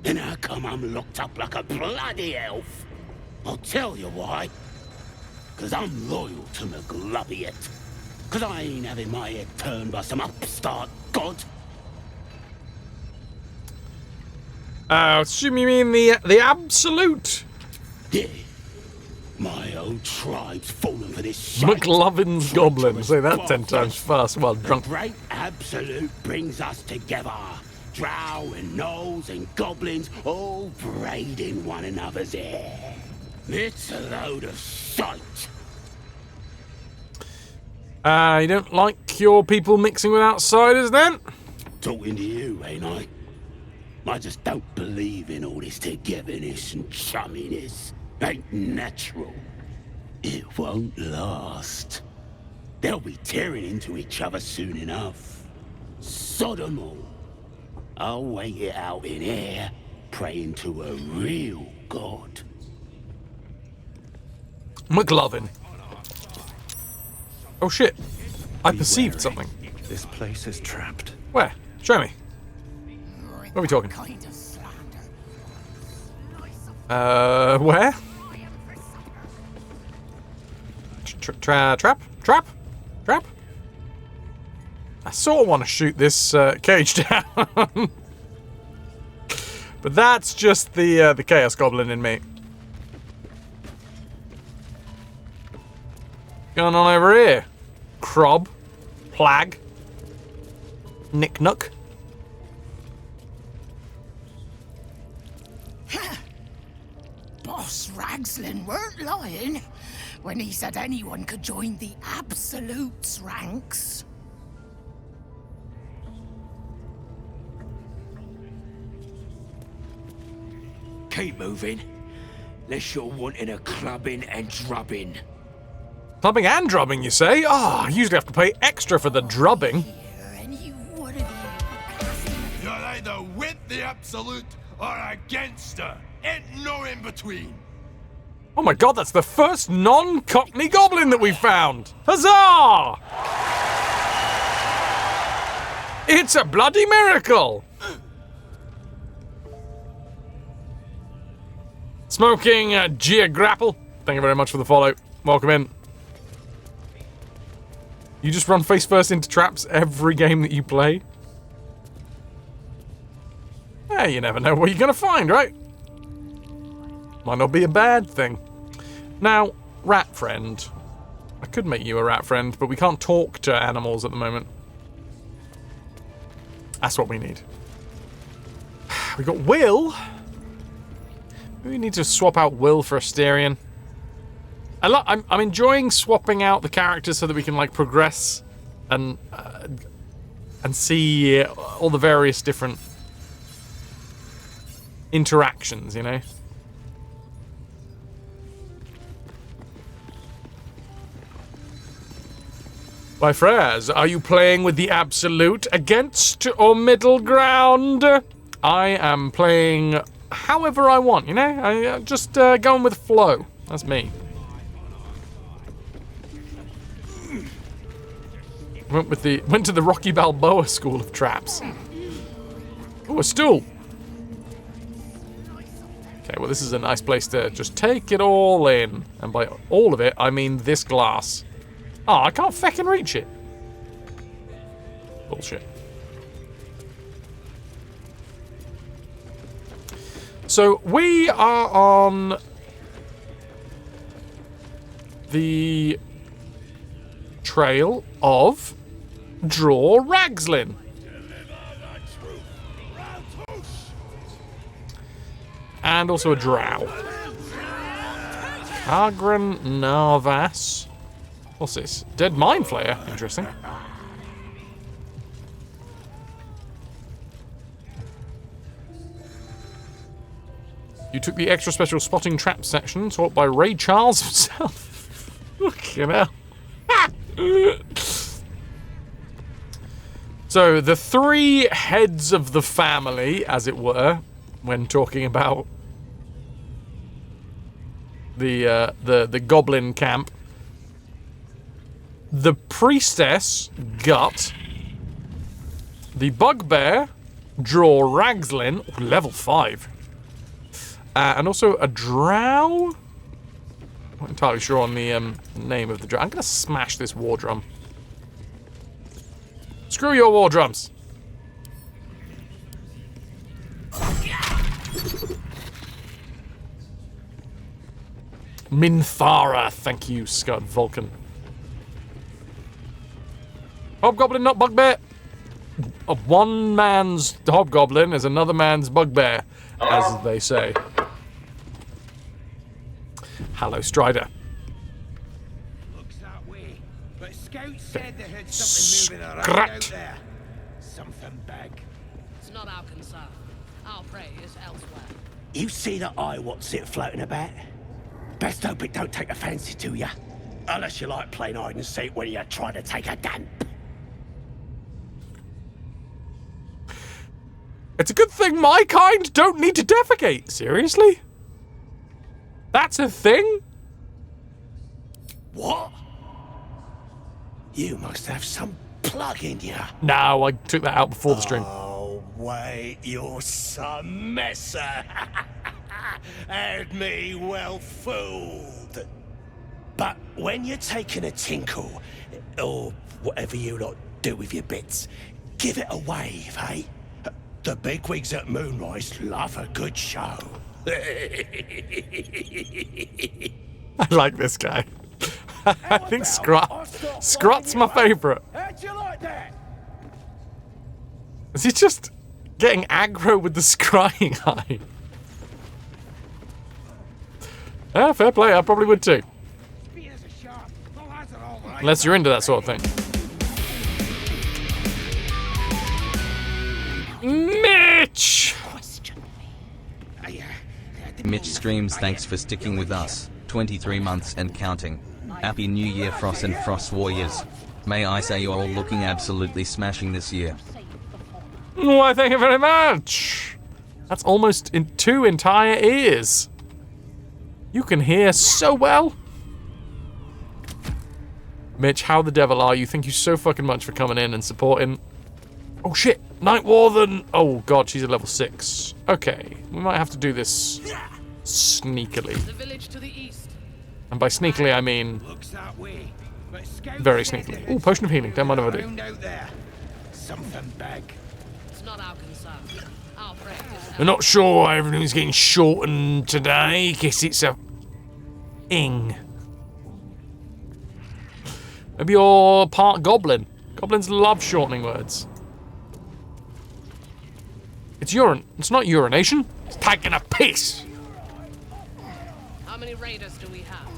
Then how come I'm locked up like a bloody elf? I'll tell you why. 'cause I'm loyal to McGlubbiet. 'Cause I ain't having my head turned by some upstart god. Assume you mean the Absolute? Yeah. My old tribe's fallen for this shit. McLovin's Goblin. Say that 10 times fast while drunk. The great Absolute brings us together. Drow and gnolls and goblins all braiding one another's hair. It's a load of shite. You don't like your people mixing with outsiders, then? Talking to you, ain't I? I just don't believe in all this togetherness and chumminess. Ain't natural. It won't last. They'll be tearing into each other soon enough. Sod 'em all. I'll wait it out in here, praying to a real god. McLovin. Oh shit. I perceived something. This place is trapped. Where? Show me. What are we talking? Where? Trap? I sort of want to shoot this cage down. But that's just the Chaos Goblin in me. Going on over here? Crob. Plag. Nick Nook. Boss Ragslin weren't lying when he said anyone could join the Absolute's ranks. Keep moving. Unless you're wanting a clubbing and drubbing. Clubbing and drubbing, you say? Ah, I usually have to pay extra for the drubbing. You're either with the Absolute or against her. Ain't no in between. Oh my god, that's the first non-Cockney Goblin that we found! Huzzah! It's a bloody miracle! Smoking Geograpple. Thank you very much for the follow. Welcome in. You just run face first into traps every game that you play? Yeah, you never know what you're gonna find, right? Might not be a bad thing. Now, rat friend. I could make you a rat friend, but we can't talk to animals at the moment. That's what we need. We got Will. We need to swap out Will for Asterion. I'm enjoying swapping out the characters so that we can like progress and see all the various different interactions, you know. My friends, are you playing with the Absolute against or middle ground? I am playing however I want, you know? I just going with the flow. That's me. Went to the Rocky Balboa School of Traps. Oh, a stool. Okay, well this is a nice place to just take it all in. And by all of it, I mean this glass. Oh, I can't feckin' reach it. Bullshit. So, we are on the trail of Draw Ragslin. And also a drow. Agran Narvas. What's this? Dead Mind Flayer. Interesting. You took the extra special spotting trap section taught by Ray Charles himself. Fucking hell. So, the three heads of the family, as it were, when talking about the goblin camp. The priestess, Gut. The bugbear, Draw Ragslin, level 5. And also a drow. I'm not entirely sure on the name of the drum. I'm going to smash this war drum. Screw your war drums. Minthara, thank you, Scud Vulcan. Hobgoblin, not bugbear. One man's hobgoblin is another man's bugbear, as they say. Hello, Strider. Looks that way, but scouts said they heard something moving around out there. Something big. It's not our concern. Our prey is elsewhere. You see that eye what's it floating about? Best hope it don't take a fancy to you. Unless you like playing hide and seek when you're trying to take a dump. It's a good thing my kind don't need to defecate. Seriously? That's a thing? What? You must have some plug in you. No, I took that out before the stream. Oh, wait, you're some messer. Had me well fooled. But when you're taking a tinkle, or whatever you lot do with your bits, give it a wave, eh? The bigwigs at Moonrise love a good show. I like this guy. I think Scrot's my favourite. How'd you like that? Is he just getting aggro with the scrying eye? Yeah, fair play, I probably would too. Unless you're into that sort of thing. Mitch! Mitch screams thanks for sticking with us. 23 months and counting. Happy New Year, Frost and Frost Warriors. May I say you're all looking absolutely smashing this year. Why, thank you very much. That's almost in 2 entire ears. You can hear so well. Mitch, how the devil are you? Thank you so fucking much for coming in and supporting. Oh shit, Night Warden. Oh god, she's at level 6. Okay, we might have to do this sneakily. The village to the east. And by sneakily, I mean very sneakily. Ooh, potion of healing. Don't mind if I do. Something big. It's not our concern. Our prey is I'm not sure why everything's getting shortened today. Guess it's a thing. Maybe you're part goblin. Goblins love shortening words. It's urine. It's not urination. It's taking a piss. How many raiders do we have?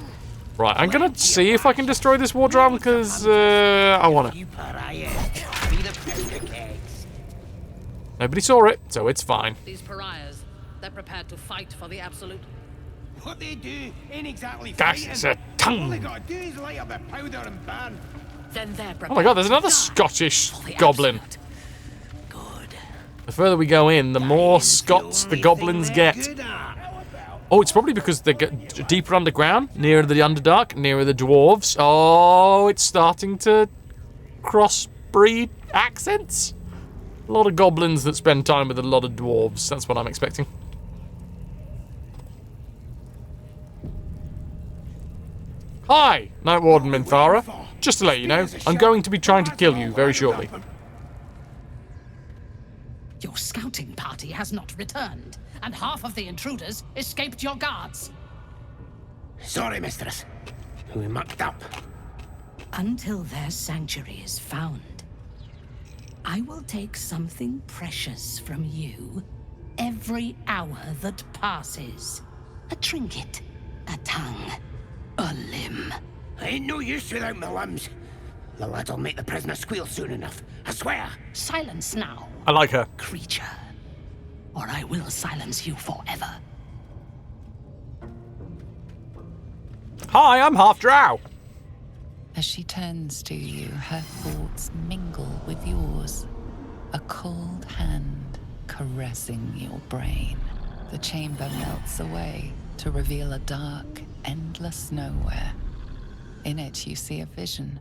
Right, I'm gonna see if I can destroy this war drum because I want to. Nobody saw it, so it's fine. These pariahs, they're prepared to fight for the absolute. What they do ain't exactly That's a tongue. All they gotta do is light up a powder and burn. Then they're prepared. Oh my god, there's another Scottish goblin. The further we go in, the more Scots the goblins get. Oh, it's probably because they get deeper underground, nearer the Underdark, nearer the dwarves. Oh, it's starting to crossbreed accents. A lot of goblins that spend time with a lot of dwarves. That's what I'm expecting. Hi, Night Warden Minthara. Just to let you know, I'm going to be trying to kill you very shortly. Your scouting party has not returned, and half of the intruders escaped your guards. Sorry, mistress. We mucked up. Until their sanctuary is found, I will take something precious from you every hour that passes. A trinket, a tongue, a limb. I ain't no use without my limbs. The lad'll make the prisoner squeal soon enough, I swear. Silence now. I like her. Creature, or I will silence you forever. Hi, I'm half drow. As she turns to you, her thoughts mingle with yours. A cold hand caressing your brain. The chamber melts away to reveal a dark, endless nowhere. In it, you see a vision.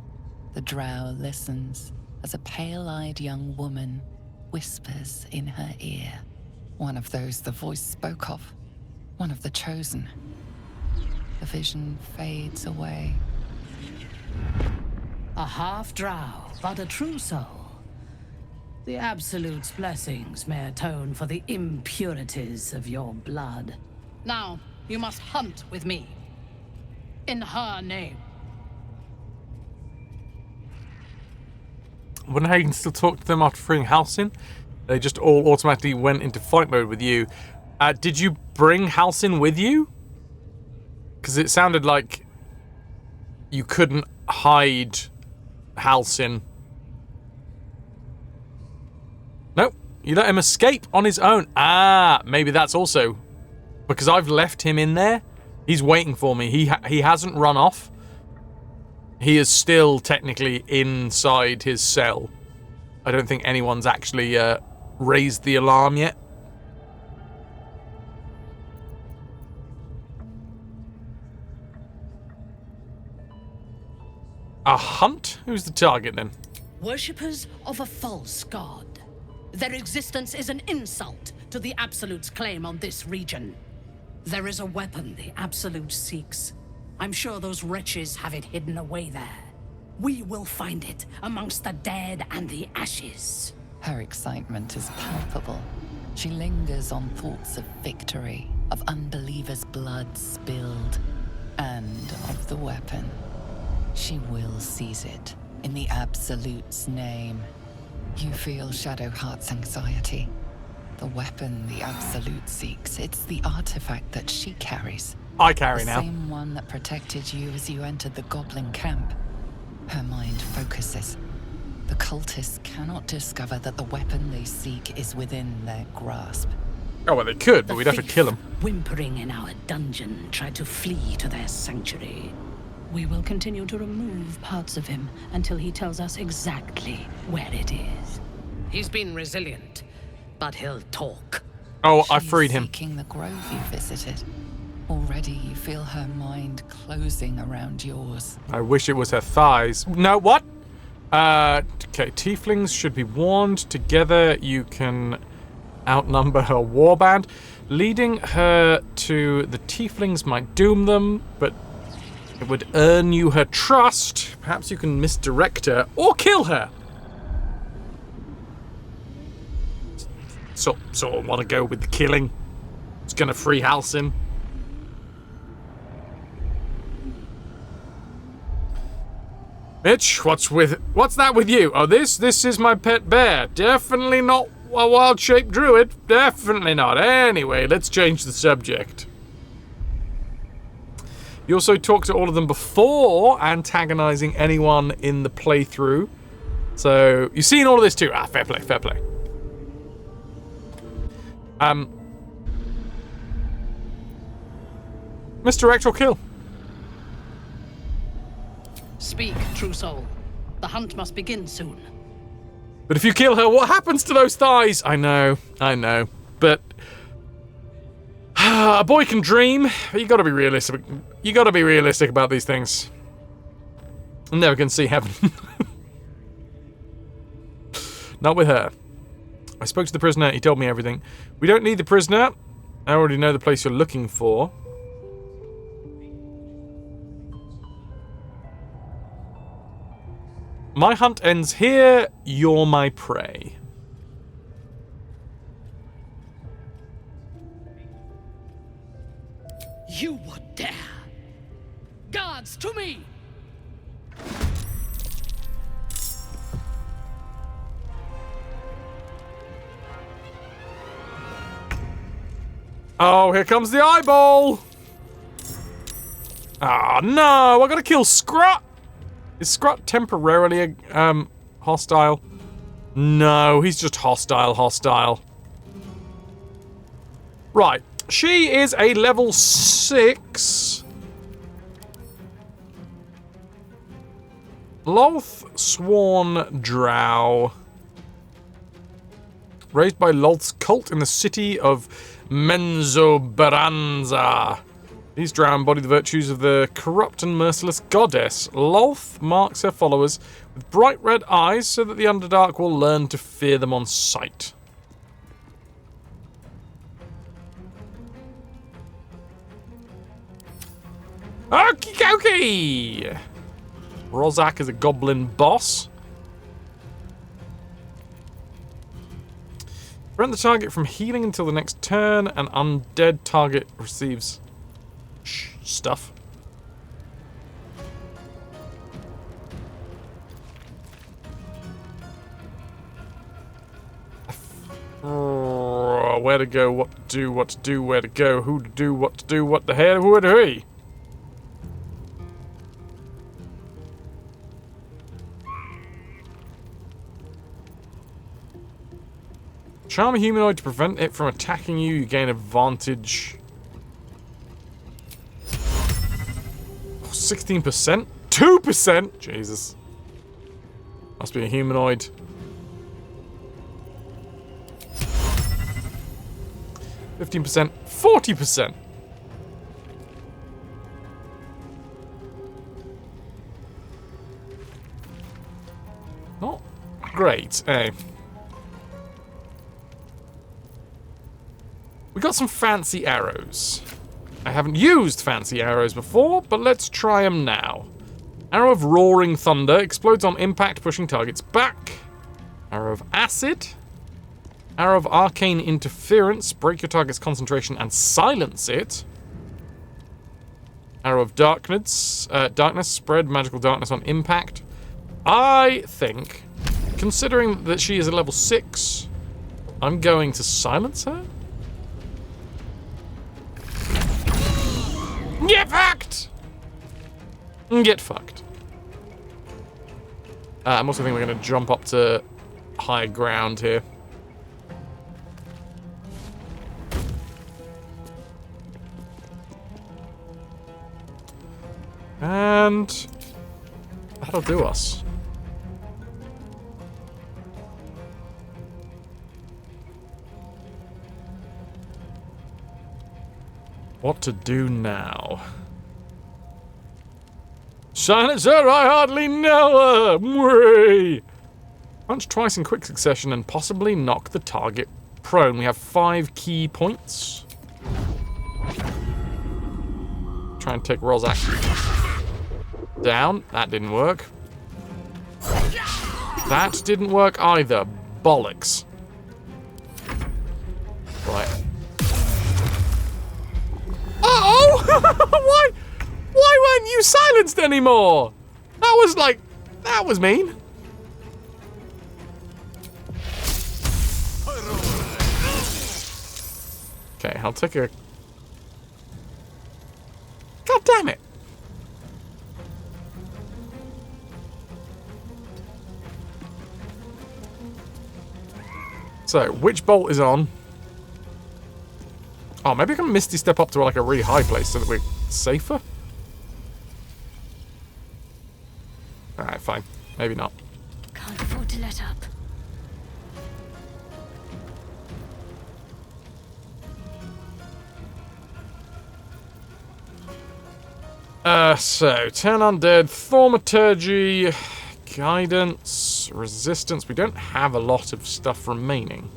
The drow listens as a pale-eyed young woman whispers in her ear. One of those the voice spoke of. One of the chosen. The vision fades away. A half-drow, but a true soul. The Absolute's blessings may atone for the impurities of your blood. Now, you must hunt with me. In her name. I wonder how you can still talk to them after freeing Halcyon. They just all automatically went into fight mode with you. Did you bring Halcyon with you? Because it sounded like you couldn't hide Halcyon. Nope. You let him escape on his own. Ah, maybe that's also because I've left him in there. He's waiting for me. He hasn't run off. He is still technically inside his cell. I don't think anyone's actually raised the alarm yet. A hunt? Who's the target then? Worshippers of a false god. Their existence is an insult to the Absolute's claim on this region. There is a weapon the Absolute seeks. I'm sure those wretches have it hidden away there. We will find it amongst the dead and the ashes. Her excitement is palpable. She lingers on thoughts of victory, of unbelievers' blood spilled, and of the weapon. She will seize it, in the Absolute's name. You feel Shadowheart's anxiety. The weapon the Absolute seeks, it's the artifact that she carries. I carry now. The same one that protected you as you entered the Goblin camp. Her mind focuses. The cultists cannot discover that the weapon they seek is within their grasp. Oh, well, they could, but we'd have to kill them. Whimpering in our dungeon, tried to flee to their sanctuary. We will continue to remove parts of him until he tells us exactly where it is. He's been resilient, but he'll talk. Oh, I freed him. Seeking the grove you visited. Already you feel her mind closing around yours. I wish it was her thighs. No, what? Okay, tieflings should be warned. Together you can outnumber her warband. Leading her to the tieflings might doom them, but it would earn you her trust. Perhaps you can misdirect her or kill her. So I want to go with the killing. It's gonna free Halcyon. Mitch, what's that with you? Oh, this is my pet bear. Definitely not a wild-shaped druid. Definitely not. Anyway, let's change the subject. You also talk to all of them before antagonizing anyone in the playthrough. So, you've seen all of this too. Ah, fair play, fair play. Misdirect or kill? Speak, true soul. The hunt must begin soon. But if you kill her, what happens to those thighs? I know. But a boy can dream. But you gotta be realistic. You gotta be realistic about these things. I'm never gonna see heaven. Not with her. I spoke to the prisoner. He told me everything. We don't need the prisoner. I already know the place you're looking for. My hunt ends here. You're my prey. You would dare! Guards, to me! Oh, here comes the eyeball! Ah, no! I gotta kill Scrot! Is Scrot temporarily hostile? No, he's just hostile. Right. She is a level 6. Lolth Sworn Drow. Raised by Lolth's cult in the city of Menzoberranza. These drow embody the virtues of the corrupt and merciless goddess. Lolth marks her followers with bright red eyes so that the Underdark will learn to fear them on sight. Okie dokie! Rozak is a goblin boss. Prevent the target from healing until the next turn. An undead target receives stuff. Where to go, what to do, what to do, where to go, who to do, what to do, what the hell, who to he? Charm a humanoid to prevent it from attacking you. You gain advantage. 16%? 2%? Jesus. Must be a humanoid. 15%, 40%. Not great, eh? We got some fancy arrows. I haven't used fancy arrows before, but let's try them now. Arrow of Roaring Thunder explodes on impact, pushing targets back. Arrow of Acid. Arrow of Arcane Interference, break your target's concentration and silence it. Arrow of Darkness, spread magical darkness on impact. I think, considering that she is a level 6, I'm going to silence her. Get fucked! Get fucked. I'm also thinking we're going to jump up to high ground here. And that'll do us. What to do now? Silence her, I hardly know her! Mwee! Punch twice in quick succession and possibly knock the target prone. We have 5 key points. Try and take Rozak down. That didn't work. That didn't work either. Bollocks. Right. Uh-oh! Why weren't you silenced anymore? That was mean. Okay, I'll take a... God damn it. So, which bolt is on? Oh, maybe I can Misty Step up to like a really high place so that we're safer? Alright, fine. Maybe not. Can't afford to let up. So, Turn Undead, Thaumaturgy, Guidance, Resistance. We don't have a lot of stuff remaining.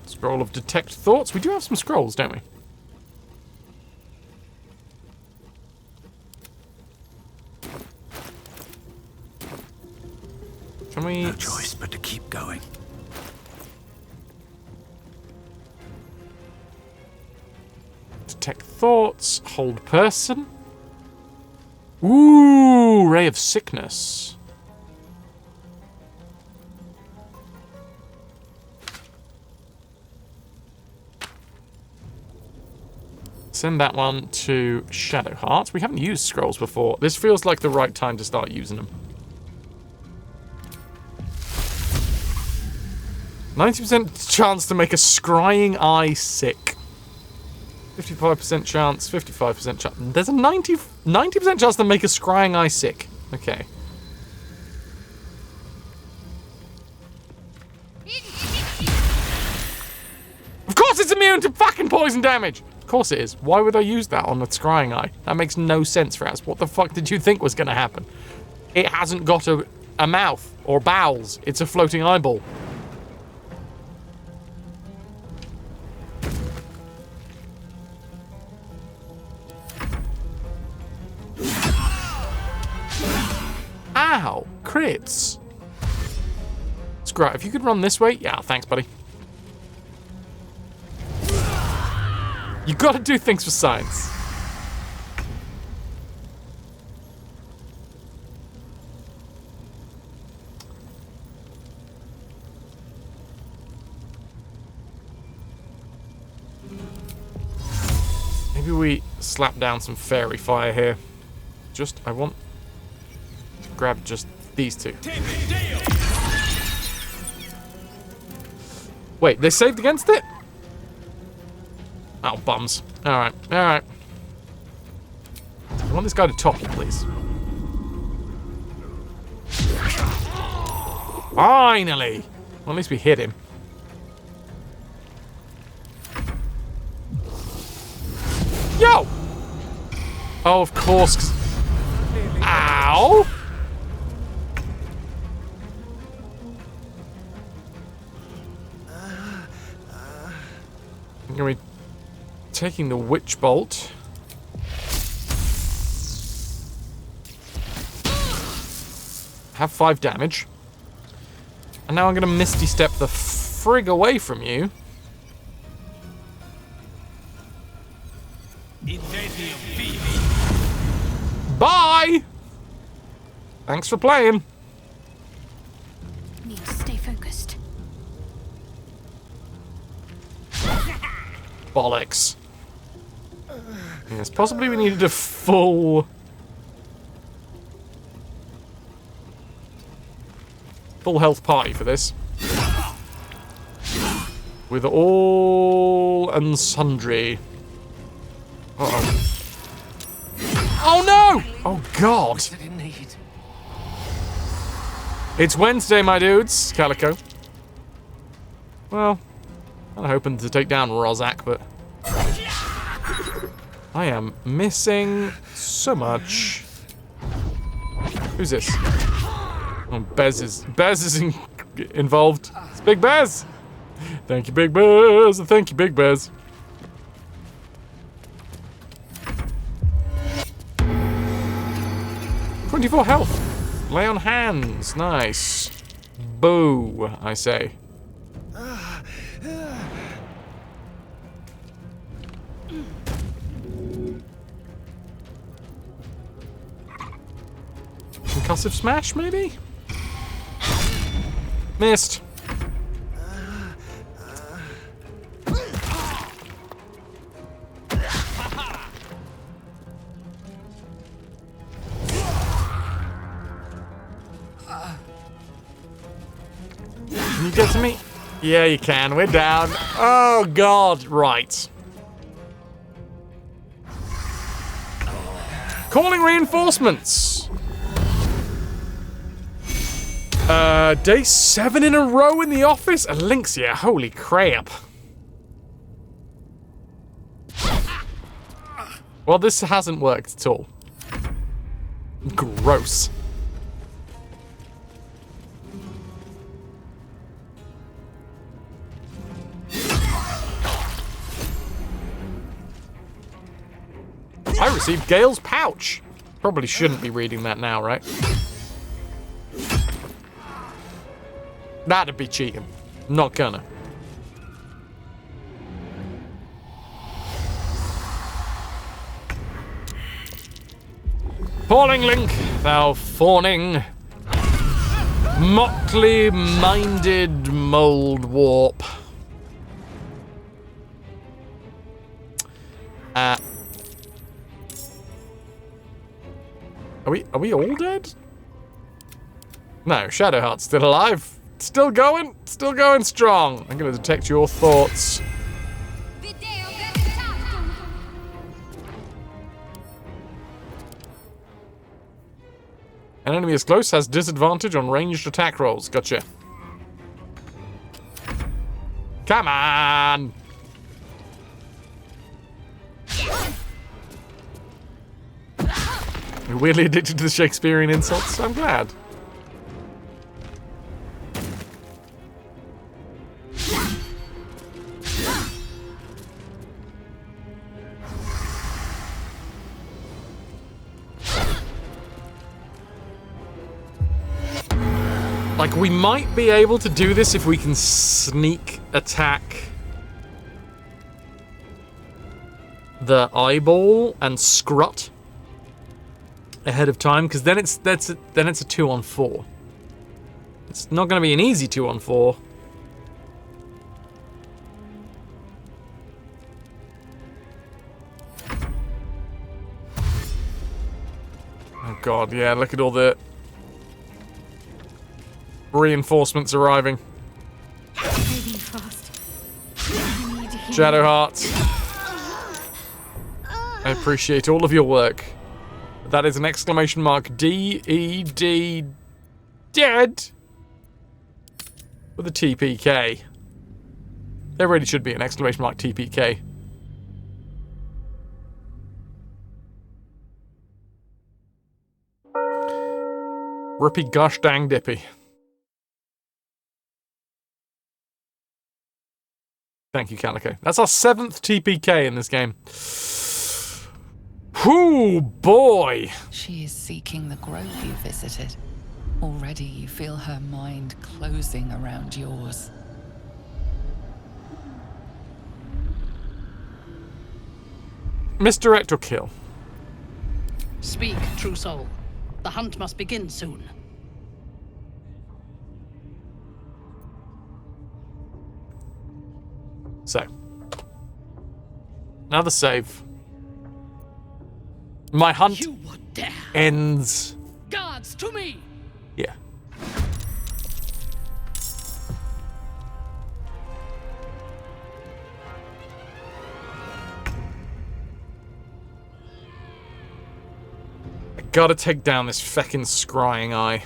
Scroll of Detect Thoughts. We do have some scrolls, don't we? Can we... No choice but to keep going. Detect Thoughts. Hold Person. Ooh, Ray of Sickness. Send that one to Shadowheart. We haven't used scrolls before. This feels like the right time to start using them. 90% chance to make a scrying eye sick. 55% chance, 55% chance. There's a 90% chance to make a scrying eye sick. Okay. Of course it's immune to fucking poison damage! Of course it is. Why would I use that on the scrying eye? That makes no sense, Fraz. What the fuck did you think was going to happen? It hasn't got a mouth or bowels. It's a floating eyeball. Ow! Crits! Scrap, if you could run this way. Yeah, thanks, buddy. You gotta do things for science. Maybe we slap down some fairy fire here. I want to grab just these two. Wait, they saved against it? Oh, bums. Alright, alright. I want this guy to top you, please. Finally! Well, at least we hit him. Yo! Oh, of course. 'Cause... Ow! I'm gonna be taking the witch bolt. Have 5 damage. And now I'm gonna misty step the frig away from you. Bye! Thanks for playing. Need to stay focused. Bollocks. Yes, possibly we needed a full health party for this. With all and sundry. Uh-oh. Oh no! Oh god! It's Wednesday, my dudes. Calico. Well, I'm hoping to take down Rozak, but I am missing so much. Who's this? Oh, Bez is involved. It's Big Bez. Thank you, Big Bez. Thank you, Big Bez. .24 health. Lay on hands. Nice. Boo, I say. Concussive smash, maybe? Missed. Can you get to me? Yeah, you can. We're down. Oh, God. Right. Calling reinforcements. Day 7 in a row in the office? Elixir, holy crap. Well, this hasn't worked at all. Gross. I received Gale's pouch. Probably shouldn't be reading that now, right? That'd be cheating. Not gonna. Falling Link, thou fawning, motley-minded mold warp. Are we all dead? No, Shadowheart's still alive. Still going strong. I'm gonna detect your thoughts. An enemy is close, has disadvantage on ranged attack rolls. Gotcha. Come on! You're weirdly addicted to the Shakespearean insults. I'm glad. Like, we might be able to do this if we can sneak attack the eyeball and Scrut ahead of time, because then it's a 2-on-4. It's not going to be an easy 2-on-4. Oh god, yeah, look at all the reinforcements arriving. Maybe Frost. I need healing. Shadow Hearts. I appreciate all of your work. That is an exclamation mark D-E-D dead with a TPK. There really should be an exclamation mark TPK. Rippy gosh dang dippy. Thank you, Calico. That's our 7th TPK in this game. Whoo, boy! She is seeking the grove you visited. Already you feel her mind closing around yours. Misdirect or kill? Speak, true soul. The hunt must begin soon. So. Another save. My hunt ends. Guards, to me! Yeah. I gotta take down this feckin' scrying eye.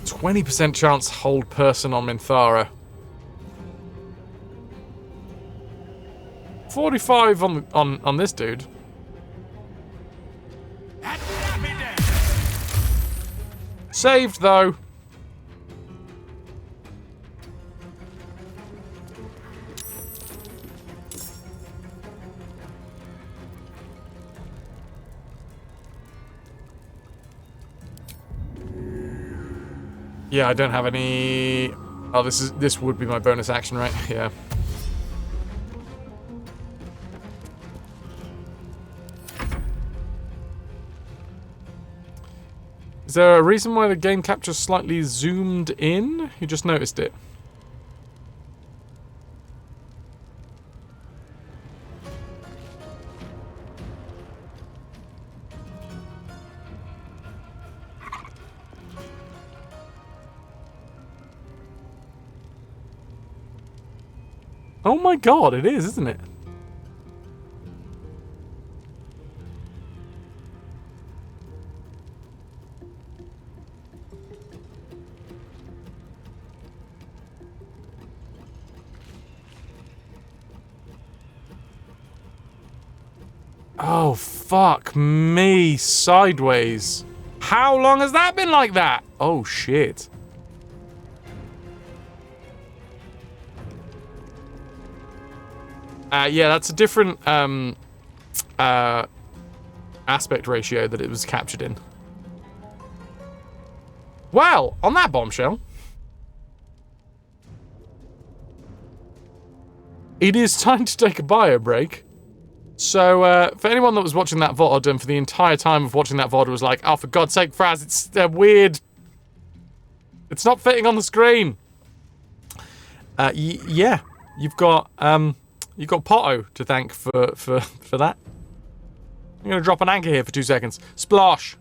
%20 chance hold person on Minthara. 45 on this dude. Saved though. Yeah, I don't have any. Oh, this would be my bonus action, right? Yeah. Is there a reason why the game capture slightly zoomed in? You just noticed it. Oh my god, it is, isn't it? Oh, fuck me sideways. How long has that been like that? Oh, shit. Yeah, that's a different aspect ratio that it was captured in. Well, on that bombshell, it is time to take a bio break. So, for anyone that was watching that VOD and for the entire time of watching that VOD was like, oh, for God's sake, Fraz, it's weird. It's not fitting on the screen. Yeah, you've got Potto to thank for that. I'm going to drop an anchor here for 2 seconds. Splosh.